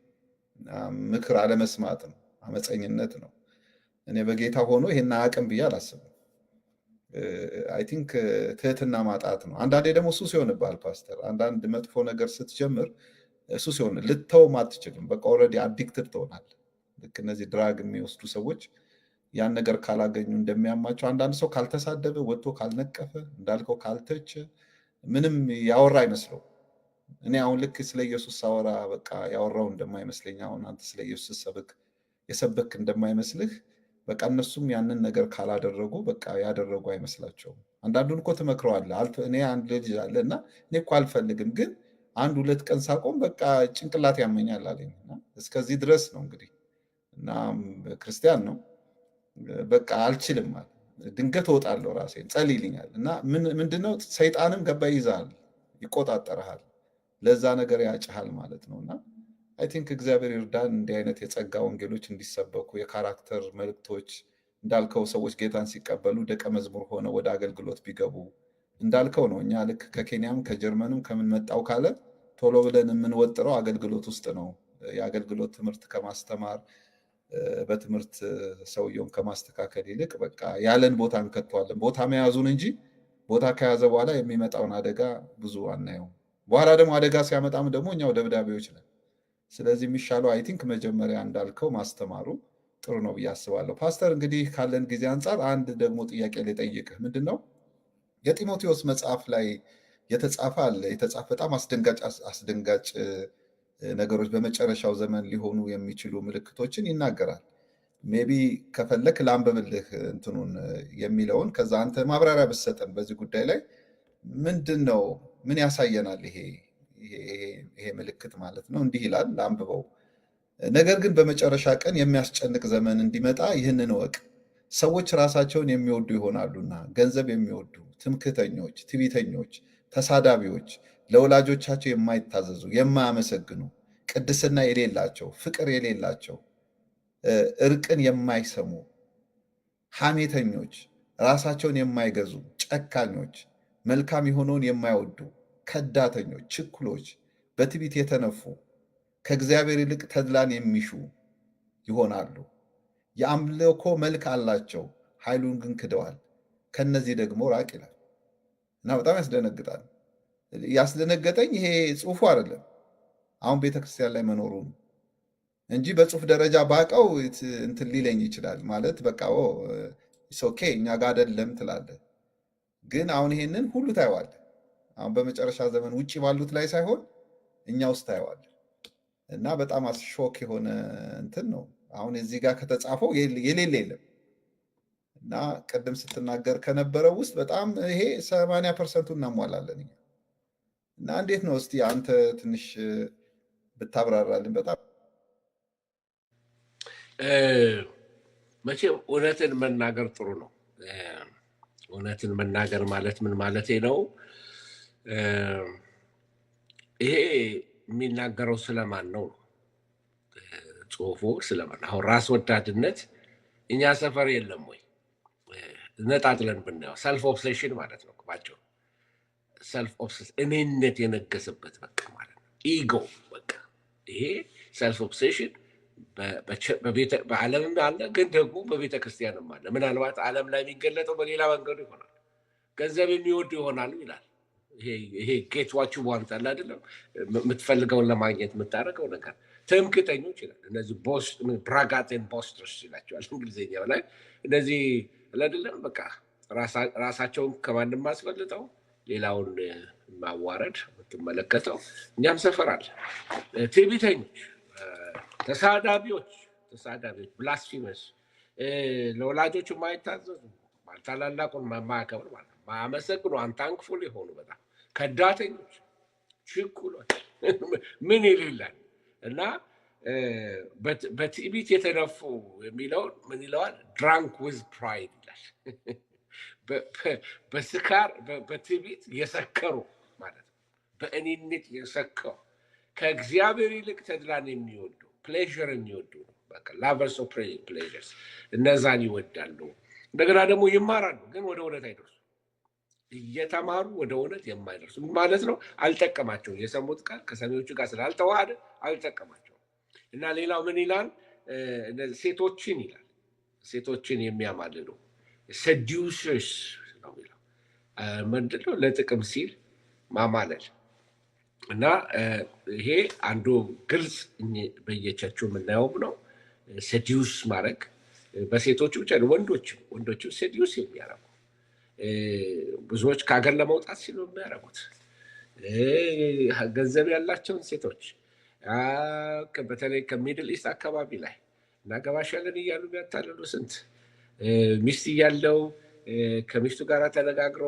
ምክር አለመስማት ነው፣ አመፀኝነት ነው። እኔ በጌታ ሆኖ ይሄን አያውቅም ብዬ አላስብም። አይ ቲንክ ትህትና ማጣት ነው። አንዳንዴ ደግሞ ሱስ ይሆንብሃል ፓስተር። አንዳንድ መጥፎ ነገር ስትጀምር ሱስ ይሆን ልተውም አትችልም። በቃ ኦልሬዲ አዲክትድ ትሆናለህ። ልክ እነዚህ ድራግ የሚወስዱ ሰዎች ያን ነገር ካላገኙ እንደሚያማቸው፣ አንዳንድ ሰው ካልተሳደበ ወጥቶ ካልነቀፈ እንዳልከው ካልተች ምንም ያወራ አይመስለው። እኔ አሁን ልክ ስለ ኢየሱስ ሳወራ በቃ ያወራው እንደማይመስለኝ፣ አሁን አንተ ስለ ኢየሱስ የሰበክ እንደማይመስልህ በቃ እነሱም ያንን ነገር ካላደረጉ በቃ ያደረጉ አይመስላቸውም። አንዳንዱን እኮ ትመክረዋለህ። እኔ አንድ ልጅ አለ እና እኔ እኮ አልፈልግም፣ ግን 1-2 ቀን ሳቆም በቃ ጭንቅላት ያመኛል አለኝ። እስከዚህ ድረስ ነው እንግዲህ እና ክርስቲያን ነው። በቃ አልችልም ማለት ድንገት እወጣለሁ ራሴን ጸልይልኛል እና ምንድነው ሰይጣንም ገባ ይዛል፣ ይቆጣጠርሃል፣ ለዛ ነገር ያጭሃል ማለት ነው። እና አይ ቲንክ እግዚአብሔር ይርዳን እንዲህ አይነት የጸጋ ወንጌሎች እንዲሰበኩ፣ የካራክተር መልእክቶች እንዳልከው ሰዎች ጌታን ሲቀበሉ ደቀ መዝሙር ሆነው ወደ አገልግሎት ቢገቡ እንዳልከው ነው። እኛ ልክ ከኬንያም ከጀርመንም ከምንመጣው ካለ ቶሎ ብለን የምንወጥረው አገልግሎት ውስጥ ነው። የአገልግሎት ትምህርት ከማስተማር በትምህርት ሰውየውን ከማስተካከል ይልቅ በቃ ያለን ቦታ እንከተዋለን። ቦታ መያዙን እንጂ ቦታ ከያዘ በኋላ የሚመጣውን አደጋ ብዙ አናየው። በኋላ ደግሞ አደጋ ሲያመጣም ደግሞ እኛው ደብዳቤዎች ነን። ስለዚህ የሚሻለው አይ ቲንክ መጀመሪያ እንዳልከው ማስተማሩ ጥሩ ነው ብዬ አስባለሁ። ፓስተር እንግዲህ ካለን ጊዜ አንጻር አንድ ደግሞ ጥያቄ ልጠይቅህ። ምንድን ነው የጢሞቴዎስ መጽሐፍ ላይ የተጻፈ አለ። የተጻፈ በጣም አስደንጋጭ ነገሮች በመጨረሻው ዘመን ሊሆኑ የሚችሉ ምልክቶችን ይናገራል። ሜቢ ከፈለክ ላንብብልህ እንትኑን የሚለውን፣ ከዛ አንተ ማብራሪያ ብትሰጠን በዚህ ጉዳይ ላይ ምንድን ነው ምን ያሳየናል ይሄ ምልክት ማለት ነው። እንዲህ ይላል፣ ላንብበው። ነገር ግን በመጨረሻ ቀን የሚያስጨንቅ ዘመን እንዲመጣ ይህንን እወቅ። ሰዎች ራሳቸውን የሚወዱ ይሆናሉና፣ ገንዘብ የሚወዱ፣ ትምክህተኞች፣ ትዕቢተኞች፣ ተሳዳቢዎች፣ ለወላጆቻቸው የማይታዘዙ፣ የማያመሰግኑ፣ ቅድስና የሌላቸው፣ ፍቅር የሌላቸው፣ እርቅን የማይሰሙ፣ ሐሜተኞች፣ ራሳቸውን የማይገዙ፣ ጨካኞች፣ መልካም የሆነውን የማይወዱ፣ ከዳተኞች፣ ችኩሎች፣ በትዕቢት የተነፉ፣ ከእግዚአብሔር ይልቅ ተድላን የሚሹ ይሆናሉ። የአምልኮ መልክ አላቸው፣ ኃይሉን ግን ክደዋል። ከነዚህ ደግሞ ራቅ ይላል እና በጣም ያስደነግጣል። ያስደነገጠኝ ይሄ ጽሑፉ አይደለም፣ አሁን ቤተክርስቲያን ላይ መኖሩ ነው። እንጂ በጽሁፍ ደረጃ ባቀው እንትን ሊለኝ ይችላል ማለት በቃ ኦኬ እኛ ጋር አይደለም ትላለህ። ግን አሁን ይሄንን ሁሉ ታየዋለህ። አሁን በመጨረሻ ዘመን ውጪ ባሉት ላይ ሳይሆን እኛ ውስጥ ታየዋለህ። እና በጣም ሾክ የሆነ እንትን ነው። አሁን እዚህ ጋር ከተጻፈው የሌለ የለም። እና ቅድም ስትናገር ከነበረው ውስጥ በጣም ይሄ 80% እናሟላለን እኛ። እና እንዴት ነው እስቲ አንተ ትንሽ ብታብራራልን በጣም መቼም እውነትን መናገር ጥሩ ነው። እውነትን መናገር ማለት ምን ማለት ነው? ይሄ የሚናገረው ስለማን ነው? ጽሁፉ ስለማን? አሁን ራስ ወዳድነት እኛ ሰፈር የለም ወይ? ነጣጥለን ብናየው ሰልፍ ኦብሴሽን ማለት ነው ባጭሩ። ሰልፍ ኦብሴሽን እኔነት የነገሰበት በቃ ማለት ነው። ኢጎ በቃ ይሄ ሰልፍ ኦብሴሽን በዓለምም አለ፣ ግን ደግሞ በቤተ ክርስቲያንም አለ። ምናልባት ዓለም ላይ የሚገለጠው በሌላ መንገዱ ይሆናል። ገንዘብ የሚወዱ ይሆናሉ ይላል። ይሄ ጌት ዋች ዩ ዋንት አለ አይደለም? የምትፈልገውን ለማግኘት የምታደርገው ነገር። ትምክተኞች ይላል። እነዚህ ብራጋቴን ቦስተርስ ይላቸዋል እንግሊዝኛው ላይ። እነዚህ አይደለም በቃ ራሳቸውን ከማንም አስፈልጠው ሌላውን ማዋረድ የምትመለከተው እኛም ሰፈራል። ትዕቢተኞች፣ ተሳዳቢዎች፣ ብላስፊመስ፣ ለወላጆች የማይታዘዙ፣ ታላላቁን የማያከብር ማለት ነው፣ ማያመሰግኑ፣ አንታንክፉል የሆኑ በጣም ከዳተኞች፣ ችኩሎች ምን ይላል እና በትዕቢት የተነፉ የሚለውን ምን ይለዋል? ድራንክ ዊዝ ፕራይድ ይላል። በስካር በትዕቢት የሰከሩ ማለት ነው። በእኔነት የሰከሩ ከእግዚአብሔር ይልቅ ተድላን የሚወዱ ፕሌዥር የሚወዱ በቃ ላቨርስ ኦፍ ፕሌዥርስ እነዛን ይወዳሉ። እንደገና ደግሞ ይማራሉ፣ ግን ወደ እውነት አይደርሱ። እየተማሩ ወደ እውነት የማይደርሱ ማለት ነው። አልጠቀማቸውም። የሰሙት ቃል ከሰሚዎቹ ጋር ስላልተዋሃደ አልጠቀማቸውም። እና ሌላው ምን ይላል? ሴቶችን ይላል፣ ሴቶችን የሚያማልሉ ሰዲውሰርስ ነው የሚለው። ምንድነው? ለጥቅም ሲል ማማለል። እና ይሄ አንዱ ግልጽ በየቸርቹ የምናየውም ነው። ሰዲውስ ማድረግ በሴቶቹ ብቻ ወንዶቹ ሰዲውስ የሚያደርጉ ብዙዎች ከሀገር ለመውጣት ሲሉ የሚያደርጉት ገንዘብ ያላቸውን ሴቶች በተለይ ከሚድል ኢስት አካባቢ ላይ እናገባሻለን እያሉ የሚያታልሉ ስንት ሚስት እያለው ከሚስቱ ጋር ተነጋግሮ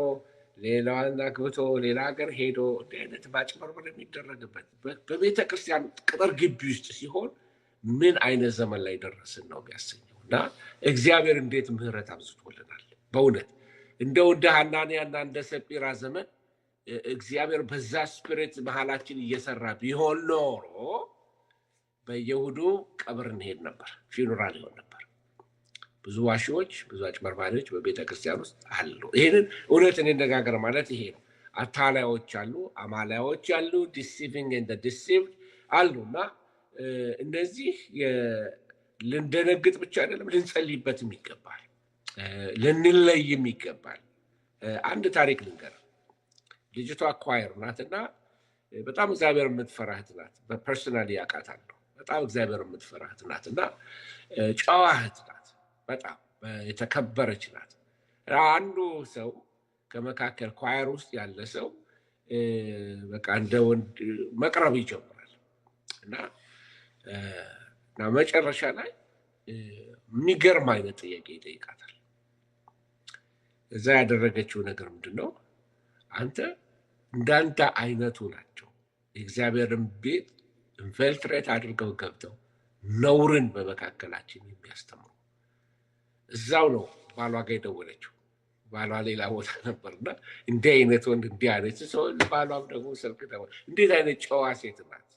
ሌላዋን አግብቶ ሌላ ሀገር ሄዶ እንዲህ አይነት ማጭበርበር የሚደረግበት በቤተ ክርስቲያን ቅጥር ግቢ ውስጥ ሲሆን ምን አይነት ዘመን ላይ ደረስን ነው የሚያሰኘው። እና እግዚአብሔር እንዴት ምሕረት አብዝቶልናል በእውነት እንደው እንደ ሐናንያና እንደ ሰጲራ ዘመን እግዚአብሔር በዛ ስፒሪት መሀላችን እየሰራ ቢሆን ኖሮ በየሁዱ ቀብር እንሄድ ነበር፣ ፊኑራል ይሆን ነበር። ብዙ ዋሺዎች፣ ብዙ አጭበርባሪዎች በቤተ ክርስቲያን ውስጥ አሉ። ይህንን እውነት እንነጋገር ማለት ይሄ ነው። አታላዮች አሉ፣ አማላዮች አሉ፣ ዲሲቪንግ ኤንድ ዲሲቭድ አሉ። እና እነዚህ ልንደነግጥ ብቻ አይደለም፣ ልንጸልይበትም ይገባል፣ ልንለይም ይገባል። አንድ ታሪክ ልንገር። ልጅቷ አኳየር ናትና በጣም እግዚአብሔር የምትፈራ እህት ናት። በፐርሰናሊ አውቃታለሁ። በጣም እግዚአብሔር የምትፈራ እህት ናት እና ጨዋ እህት ናት። በጣም የተከበረች ናት። አንዱ ሰው ከመካከል ኳየር ውስጥ ያለ ሰው በቃ እንደ ወንድ መቅረብ ይጀምራል እና መጨረሻ ላይ የሚገርም አይነት ጥያቄ ይጠይቃታል። እዛ ያደረገችው ነገር ምንድን ነው? አንተ እንዳንተ አይነቱ ናቸው የእግዚአብሔርን ቤት ኢንፊልትሬት አድርገው ገብተው ነውርን በመካከላችን የሚያስተምሩ። እዛው ነው ባሏ ጋር የደወለችው። ባሏ ሌላ ቦታ ነበርና እንዲህ አይነት ወንድ እንዲህ አይነት ሰው፣ ባሏም ደግሞ ስልክ ደወለ። እንዴት አይነት ጨዋ ሴት ናት!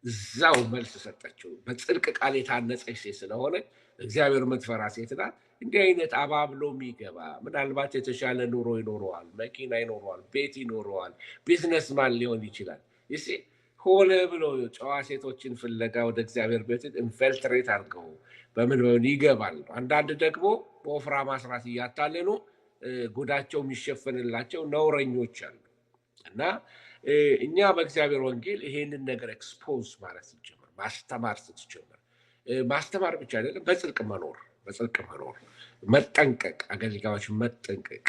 እዛው መልስ ሰጠችው። በጽድቅ ቃል የታነጸች ሴት ስለሆነ እግዚአብሔር የምትፈራ ሴት ናት። እንዲህ አይነት አባብሎ የሚገባ ምናልባት የተሻለ ኑሮ ይኖረዋል፣ መኪና ይኖረዋል፣ ቤት ይኖረዋል፣ ቢዝነስማን ሊሆን ይችላል። ይሴ ሆነ ብሎ ጨዋ ሴቶችን ፍለጋ ወደ እግዚአብሔር ቤት ኢንፊልትሬት አድርገው በምን ይገባል። አንዳንድ ደግሞ በወፍራም አስራት እያታለሉ ጉዳቸው የሚሸፈንላቸው ነውረኞች አሉ። እና እኛ በእግዚአብሔር ወንጌል ይሄንን ነገር ኤክስፖዝ ማለት ሲጀምር ማስተማር ስትጀምር ማስተማር ብቻ አይደለም፣ በጽድቅ መኖር መጠንቀቅ፣ አገልጋዮች መጠንቀቅ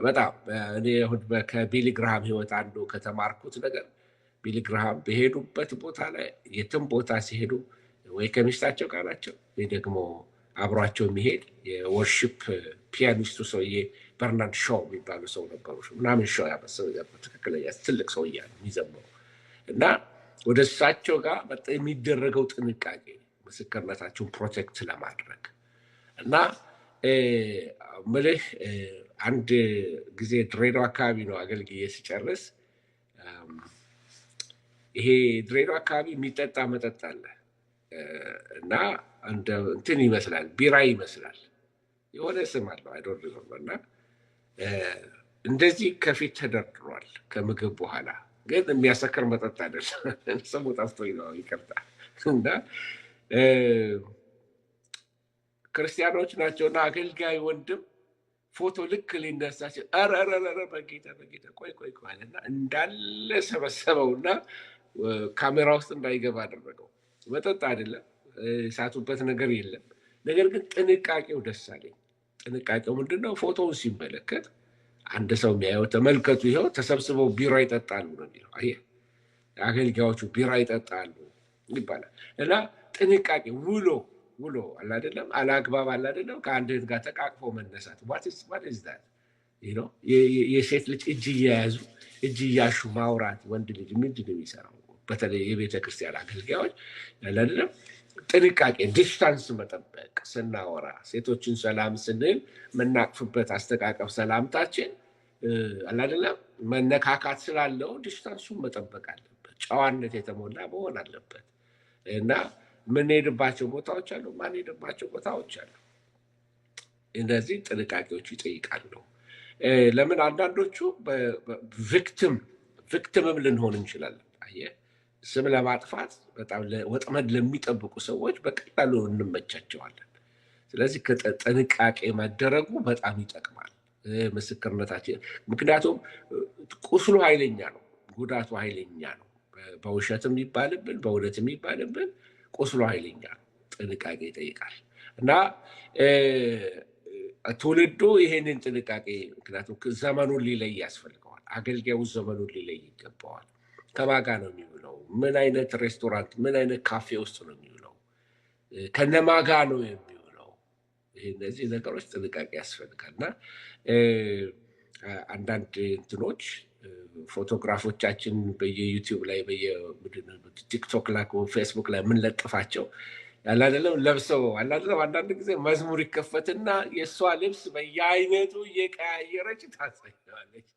በጣም እኔ አሁን ከቢሊ ግርሃም ህይወት አንዱ ከተማርኩት ነገር ቢሊ ግርሃም በሄዱበት ቦታ ላይ የትም ቦታ ሲሄዱ ወይ ከሚስታቸው ጋር ናቸው ወይ ደግሞ አብሯቸው የሚሄድ የወርሺፕ ፒያኒስቱ ሰውዬ በርናርድ ሾው የሚባሉ ሰው ነበሩ። ምናምን ሾው ትክክለኛ ትልቅ ሰውዬ የሚዘምሩ እና ወደ እሳቸው ጋር በጣም የሚደረገው ጥንቃቄ ምስክርነታቸውን ፕሮቴክት ለማድረግ እና ምልህ አንድ ጊዜ ድሬዳዋ አካባቢ ነው አገልግዬ ሲጨርስ ይሄ ድሬዳዋ አካባቢ የሚጠጣ መጠጥ አለ እና እንትን ይመስላል፣ ቢራ ይመስላል፣ የሆነ ስም አለው አይዶር እና እንደዚህ ከፊት ተደርድሯል ከምግብ በኋላ ግን የሚያሰክር መጠጥ አይደለም። ስሙ ጠፍቶኝ ነው ይቅርታ። እና ክርስቲያኖች ናቸውና አገልጋይ ወንድም ፎቶ ልክ ሊነሳ ሲል ኧረ በጌታ ቆይ አለና እንዳለ ሰበሰበውና ካሜራ ውስጥ እንዳይገባ አደረገው። መጠጥ አይደለም፣ ሳቱበት ነገር የለም። ነገር ግን ጥንቃቄው ደስ አለኝ። ጥንቃቄው ምንድነው? ፎቶውን ሲመለከት አንድ ሰው የሚያየው ተመልከቱ፣ ይኸው ተሰብስበው ቢራ ይጠጣሉ ነው የሚለው። አየህ፣ አገልጋዮቹ ቢራ ይጠጣሉ ይባላል። እና ጥንቃቄ ውሎ አላደለም፣ አላግባብ አላደለም፣ ከአንድ እህት ጋር ተቃቅፎ መነሳት የሴት ልጅ እጅ እየያዙ እጅ እያሹ ማውራት ወንድ ልጅ ምንድን ነው የሚሰራው? በተለይ የቤተክርስቲያን አገልጋዮች አላደለም፣ ጥንቃቄ ዲስታንስ መጠበቅ ስናወራ፣ ሴቶችን ሰላም ስንል የምናቅፍበት አስተቃቀፍ ሰላምታችን አላደለም መነካካት ስላለው ዲስታንሱን መጠበቅ አለበት። ጨዋነት የተሞላ መሆን አለበት እና የምንሄድባቸው ቦታዎች አሉ፣ ማንሄድባቸው ቦታዎች አሉ። እነዚህ ጥንቃቄዎች ይጠይቃሉ። ለምን አንዳንዶቹ ቪክቲምም ልንሆን እንችላለን። አየህ፣ ስም ለማጥፋት በጣም ወጥመድ ለሚጠብቁ ሰዎች በቀላሉ እንመቻቸዋለን። ስለዚህ ጥንቃቄ መደረጉ በጣም ይጠቅማል ምስክርነታችን። ምክንያቱም ቁስሉ ኃይለኛ ነው፣ ጉዳቱ ኃይለኛ ነው። በውሸትም ይባልብን በእውነትም ይባልብን ቁስሉ ኃይለኛ ነው። ጥንቃቄ ይጠይቃል እና ትውልዱ ይሄንን ጥንቃቄ ምክንያቱም ዘመኑን ሊለይ ያስፈልገዋል። አገልጋዩ ዘመኑን ሊለይ ይገባዋል። ከማጋ ነው የሚውለው? ምን አይነት ሬስቶራንት፣ ምን አይነት ካፌ ውስጥ ነው የሚውለው? ከነማጋ ነው የሚውለው? እነዚህ ነገሮች ጥንቃቄ ያስፈልጋል እና አንዳንድ እንትኖች ፎቶግራፎቻችን በየዩቲዩብ ላይ በየቲክቶክ ላይ ፌስቡክ ላይ የምንለጥፋቸው ያላደለም ለብሰው አላደለም አንዳንድ ጊዜ መዝሙር ይከፈትና የእሷ ልብስ በየአይነቱ እየቀያየረች ታሳየዋለች።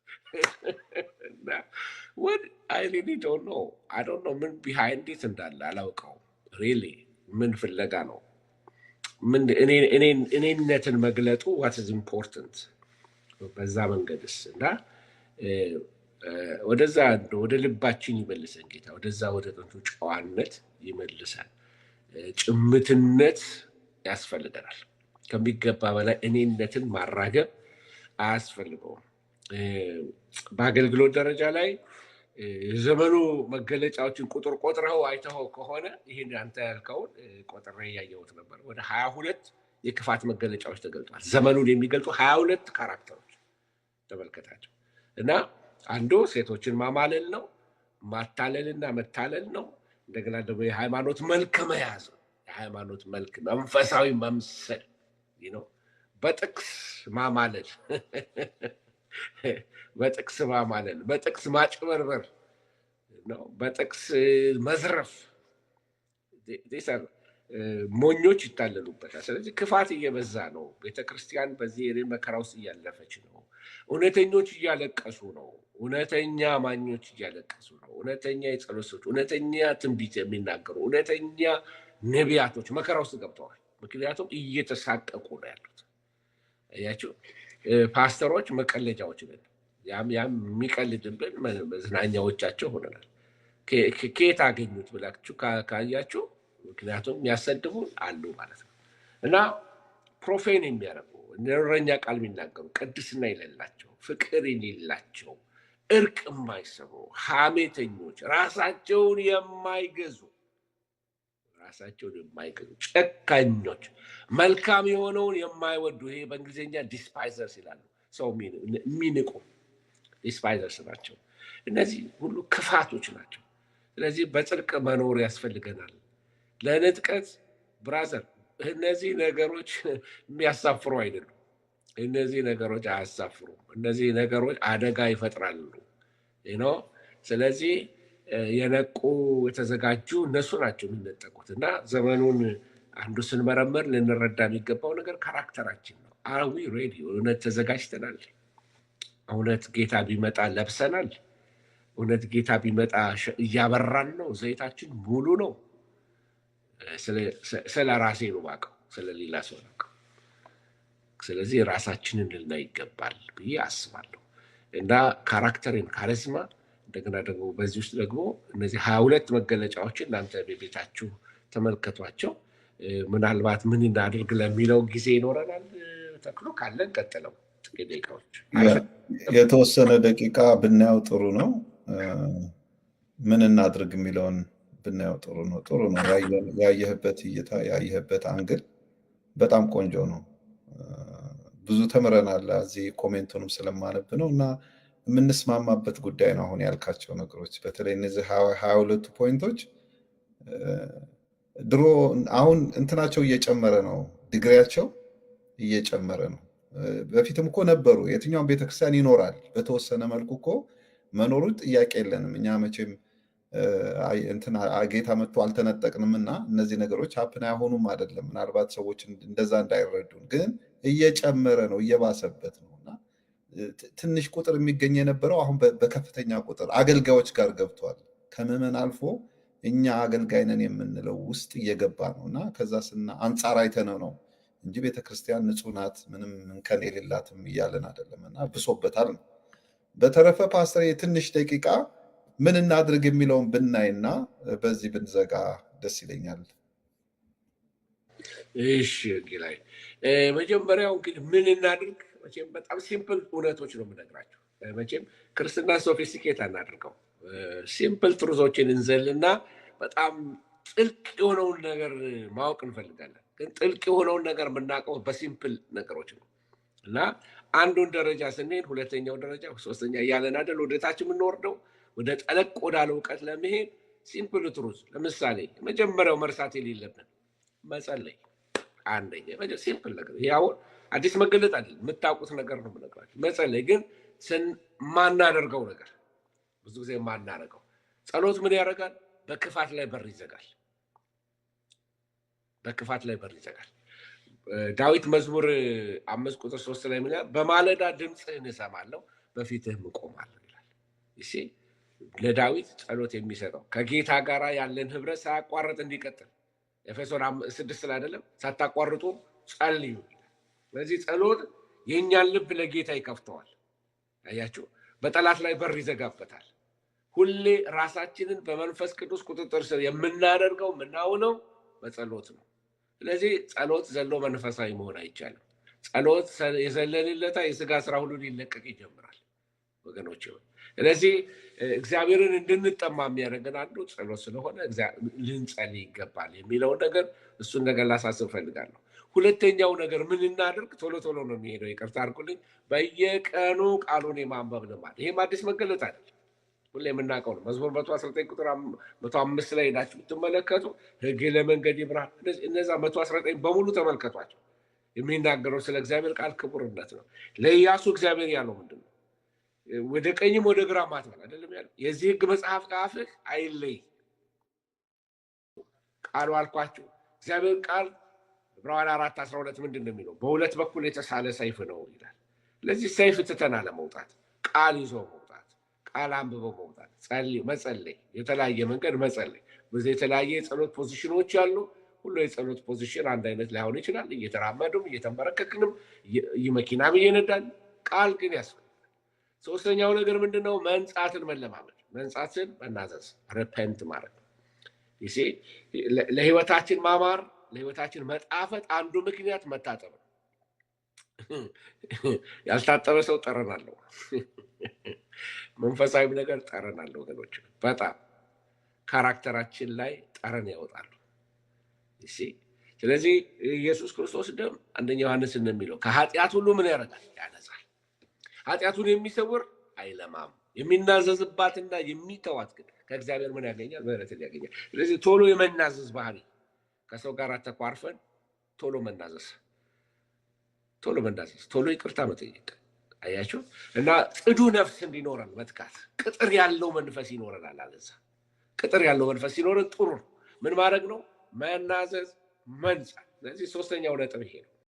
ምን ቢሃይንድ ኢት እንዳለ አላውቀውም። ሪሊ ምን ፍለጋ ነው? እኔነትን መግለጡ ዋት ኢዝ ኢምፖርታንት በዛ መንገድስ እና ወደዛ ወደ ልባችን ይመልሰን ጌታ። ወደዛ ወደ ጥንቱ ጨዋነት ይመልሳል። ጭምትነት ያስፈልገናል። ከሚገባ በላይ እኔነትን ማራገብ አያስፈልገውም። በአገልግሎት ደረጃ ላይ የዘመኑ መገለጫዎችን ቁጥር ቆጥረው አይተኸው ከሆነ ይህን አንተ ያልከውን ቆጥሬ ያየሁት ነበር። ወደ 22 የክፋት መገለጫዎች ተገልጧል። ዘመኑን የሚገልጹ 22 ካራክተሮች ተመልከታቸው እና አንዱ ሴቶችን ማማለል ነው፣ ማታለልና መታለል ነው። እንደገና ደግሞ የሃይማኖት መልክ መያዝ ነው። የሃይማኖት መልክ መንፈሳዊ መምሰል ነው። በጥቅስ ማማለል በጥቅስ ማማለል፣ በጥቅስ ማጭበርበር ነው፣ በጥቅስ መዝረፍ። ሞኞች ይታለሉበታል። ስለዚህ ክፋት እየበዛ ነው። ቤተክርስቲያን በዚህ መከራ ውስጥ እያለፈች ነው። እውነተኞች እያለቀሱ ነው። እውነተኛ አማኞች እያለቀሱ ነው። እውነተኛ የጸሎት ሰዎች፣ እውነተኛ ትንቢት የሚናገሩ እውነተኛ ነቢያቶች መከራ ውስጥ ገብተዋል። ምክንያቱም እየተሳቀቁ ነው ያሉት። ያቸው ፓስተሮች መቀለጃዎች ነን። ያም የሚቀልድብን መዝናኛዎቻቸው ሆነናል። ከየት አገኙት ብላችሁ ካያችሁ፣ ምክንያቱም የሚያሰድቡን አሉ ማለት ነው እና ፕሮፌን የሚያደርጉ እረኛ ቃል የሚናገሩ ቅድስና የሌላቸው፣ ፍቅር የሌላቸው፣ እርቅ የማይሰሩ፣ ሐሜተኞች፣ ራሳቸውን የማይገዙ ራሳቸውን የማይገዙ ጨካኞች፣ መልካም የሆነውን የማይወዱ ይሄ በእንግሊዝኛ ዲስፓይዘርስ ይላሉ። ሰው የሚንቁ ዲስፓይዘርስ ናቸው። እነዚህ ሁሉ ክፋቶች ናቸው። ስለዚህ በጽድቅ መኖር ያስፈልገናል። ለንጥቀት ብራዘር እነዚህ ነገሮች የሚያሳፍሩ አይደሉም። እነዚህ ነገሮች አያሳፍሩም። እነዚህ ነገሮች አደጋ ይፈጥራሉ ነው። ስለዚህ የነቁ የተዘጋጁ እነሱ ናቸው የሚነጠቁት። እና ዘመኑን አንዱ ስንመረመር ልንረዳ የሚገባው ነገር ካራክተራችን ነው። አዊ ሬዲ እውነት ተዘጋጅተናል? እውነት ጌታ ቢመጣ ለብሰናል? እውነት ጌታ ቢመጣ እያበራን ነው? ዘይታችን ሙሉ ነው? ስለ ራሴ ነው የማውቀው፣ ስለሌላ ሰው ነው። ስለዚህ ራሳችንን ልናይ ይገባል ብዬ አስባለሁ። እና ካራክተርን ካሪዝማ እንደገና ደግሞ በዚህ ውስጥ ደግሞ እነዚህ 22 መገለጫዎችን እናንተ በቤታችሁ ተመልከቷቸው። ምናልባት ምን እናድርግ ለሚለው ጊዜ ይኖረናል። ተክሎ ካለን ቀጥለው ጥቂት ደቂቃዎች የተወሰነ ደቂቃ ብናየው ጥሩ ነው። ምን እናድርግ የሚለውን ብናየው ጥሩ ነው። ጥሩ ነው። ያየህበት እይታ ያየህበት አንግል በጣም ቆንጆ ነው። ብዙ ተምረናል። እዚህ ኮሜንቱንም ስለማነብ ነው እና የምንስማማበት ጉዳይ ነው። አሁን ያልካቸው ነገሮች በተለይ እነዚህ 22 ፖይንቶች ድሮ አሁን እንትናቸው እየጨመረ ነው፣ ዲግሪያቸው እየጨመረ ነው። በፊትም እኮ ነበሩ። የትኛውም ቤተክርስቲያን ይኖራል በተወሰነ መልኩ እኮ መኖሩ ጥያቄ የለንም። እኛ መቼም ጌታ መጥቶ አልተነጠቅንም እና እነዚህ ነገሮች ሀፕን አይሆኑም አይደለም። ምናልባት ሰዎች እንደዛ እንዳይረዱን፣ ግን እየጨመረ ነው፣ እየባሰበት ነው እና ትንሽ ቁጥር የሚገኝ የነበረው አሁን በከፍተኛ ቁጥር አገልጋዮች ጋር ገብቷል። ከምዕመን አልፎ እኛ አገልጋይ ነን የምንለው ውስጥ እየገባ ነው እና ከዛ አንጻር አይተነው ነው እንጂ ቤተክርስቲያን ንጹህ ናት ምንም እንከን የሌላትም እያለን አይደለም እና ብሶበታል ነው። በተረፈ ፓስተር የትንሽ ደቂቃ ምን እናድርግ የሚለውን ብናይና በዚህ ብንዘጋ ደስ ይለኛል። እሺ ላይ መጀመሪያው እንግዲህ ምን እናድርግ፣ መቼም በጣም ሲምፕል እውነቶች ነው የምነግራቸው። መቼም ክርስትና ሶፊስቲኬት አናድርገው፣ ሲምፕል ትሩዞችን እንዘልና በጣም ጥልቅ የሆነውን ነገር ማወቅ እንፈልጋለን። ግን ጥልቅ የሆነውን ነገር የምናውቀው በሲምፕል ነገሮች ነው እና አንዱን ደረጃ ስንሄድ ሁለተኛው ደረጃ ሶስተኛ እያለን አይደል ወደታች የምንወርደው። ወደ ጠለቅ ወዳለ እውቀት ለመሄድ ሲምፕል ትሩዝ፣ ለምሳሌ የመጀመሪያው መርሳት የሌለብን መጸለይ። አንደኛ ሲምፕል ነገር፣ ይሄ አሁን አዲስ መገለጥ አይደለም፣ የምታውቁት ነገር ነው የምነግራችሁ። መጸለይ ግን ማናደርገው ነገር ብዙ ጊዜ ማናደርገው ጸሎት ምን ያደርጋል? በክፋት ላይ በር ይዘጋል። በክፋት ላይ በር ይዘጋል። ዳዊት መዝሙር 5:3 ላይ ምን ይላል? በማለዳ ድምፅህን እሰማለሁ በፊትህም እቆማለሁ ይላል። እሺ ለዳዊት ጸሎት የሚሰጠው ከጌታ ጋር ያለን ህብረት ሳያቋርጥ እንዲቀጥል ኤፌሶን 6 ላይ አይደለም ሳታቋርጡ ጸልዩ። ስለዚህ ጸሎት የእኛን ልብ ለጌታ ይከፍተዋል። አያችሁ፣ በጠላት ላይ በር ይዘጋበታል። ሁሌ ራሳችንን በመንፈስ ቅዱስ ቁጥጥር ስር የምናደርገው የምናውነው በጸሎት ነው። ስለዚህ ጸሎት ዘሎ መንፈሳዊ መሆን አይቻልም። ጸሎት የዘለልለታ የስጋ ስራ ሁሉ ሊለቀቅ ይጀምራል ወገኖች። ስለዚህ እግዚአብሔርን እንድንጠማ የሚያደርገን አንዱ ጸሎት ስለሆነ ልንጸልይ ይገባል የሚለውን ነገር እሱን ነገር ላሳስብ ፈልጋለሁ። ሁለተኛው ነገር ምን እናድርግ? ቶሎ ቶሎ ነው የሚሄደው፣ ይቅርታ አድርጉልኝ። በየቀኑ ቃሉን የማንበብ ልማድ። ይሄም አዲስ መገለጥ አይደለም፣ ሁሌ የምናውቀው ነው። መዝሙር 119 ቁጥር 105 ላይ ሄዳችሁ ብትመለከቱ ሕግ ለመንገድ ይምራል። እነዛ 119 በሙሉ ተመልከቷቸው። የሚናገረው ስለ እግዚአብሔር ቃል ክቡርነት ነው። ለኢያሱ እግዚአብሔር ያለው ምንድን ነው? ወደ ቀኝም ወደ ግራ አትበል አይደለም ያለው? የዚህ ሕግ መጽሐፍ ከአፍህ አይለይ ቃሉ አልኳችሁ። እግዚአብሔር ቃል ዕብራውያን 4:12 ምንድን ነው የሚለው? በሁለት በኩል የተሳለ ሰይፍ ነው ይላል። ስለዚህ ሰይፍ ትተና ለመውጣት ቃል ይዞ መውጣት፣ ቃል አንብበው መውጣት፣ መጸለይ፣ የተለያየ መንገድ መጸለይ። ብዙ የተለያየ የጸሎት ፖዚሽኖች ያሉ። ሁሉ የጸሎት ፖዚሽን አንድ አይነት ላይሆን ይችላል። እየተራመዱም እየተንበረከክንም መኪናም እየነዳን ቃል ግን ያስፈልጋል። ሶስተኛው ነገር ምንድነው? መንጻትን መለማመድ። መንጻትን መናዘዝ፣ ሪፔንት ማድረግ። ለህይወታችን ማማር፣ ለህይወታችን መጣፈጥ አንዱ ምክንያት መታጠብ ነው። ያልታጠበ ሰው ጠረን አለው። መንፈሳዊ ነገር ጠረን አለው ወገኖች። በጣም ካራክተራችን ላይ ጠረን ያወጣሉ። ስለዚህ ኢየሱስ ክርስቶስ ደም አንደኛ ዮሐንስ እንደሚለው ከኃጢአት ሁሉ ምን ያደርጋል? ያነጻል። ኃጢአቱን የሚሰውር አይለማም። የሚናዘዝባትና የሚተዋት ግን ከእግዚአብሔር ምን ያገኛል? ምሕረትን ያገኛል። ስለዚህ ቶሎ የመናዘዝ ባህሪ፣ ከሰው ጋር ተኳርፈን ቶሎ መናዘዝ፣ ቶሎ ይቅርታ መጠየቅ። አያችሁ? እና ጽዱ ነፍስ እንዲኖረን መትጋት፣ ቅጥር ያለው መንፈስ ይኖረናል። አለዛ ቅጥር ያለው መንፈስ ሲኖረን ጥሩ ነው። ምን ማድረግ ነው? መናዘዝ፣ መንጻት። ስለዚህ ሶስተኛው ነጥብ ይሄ ነው።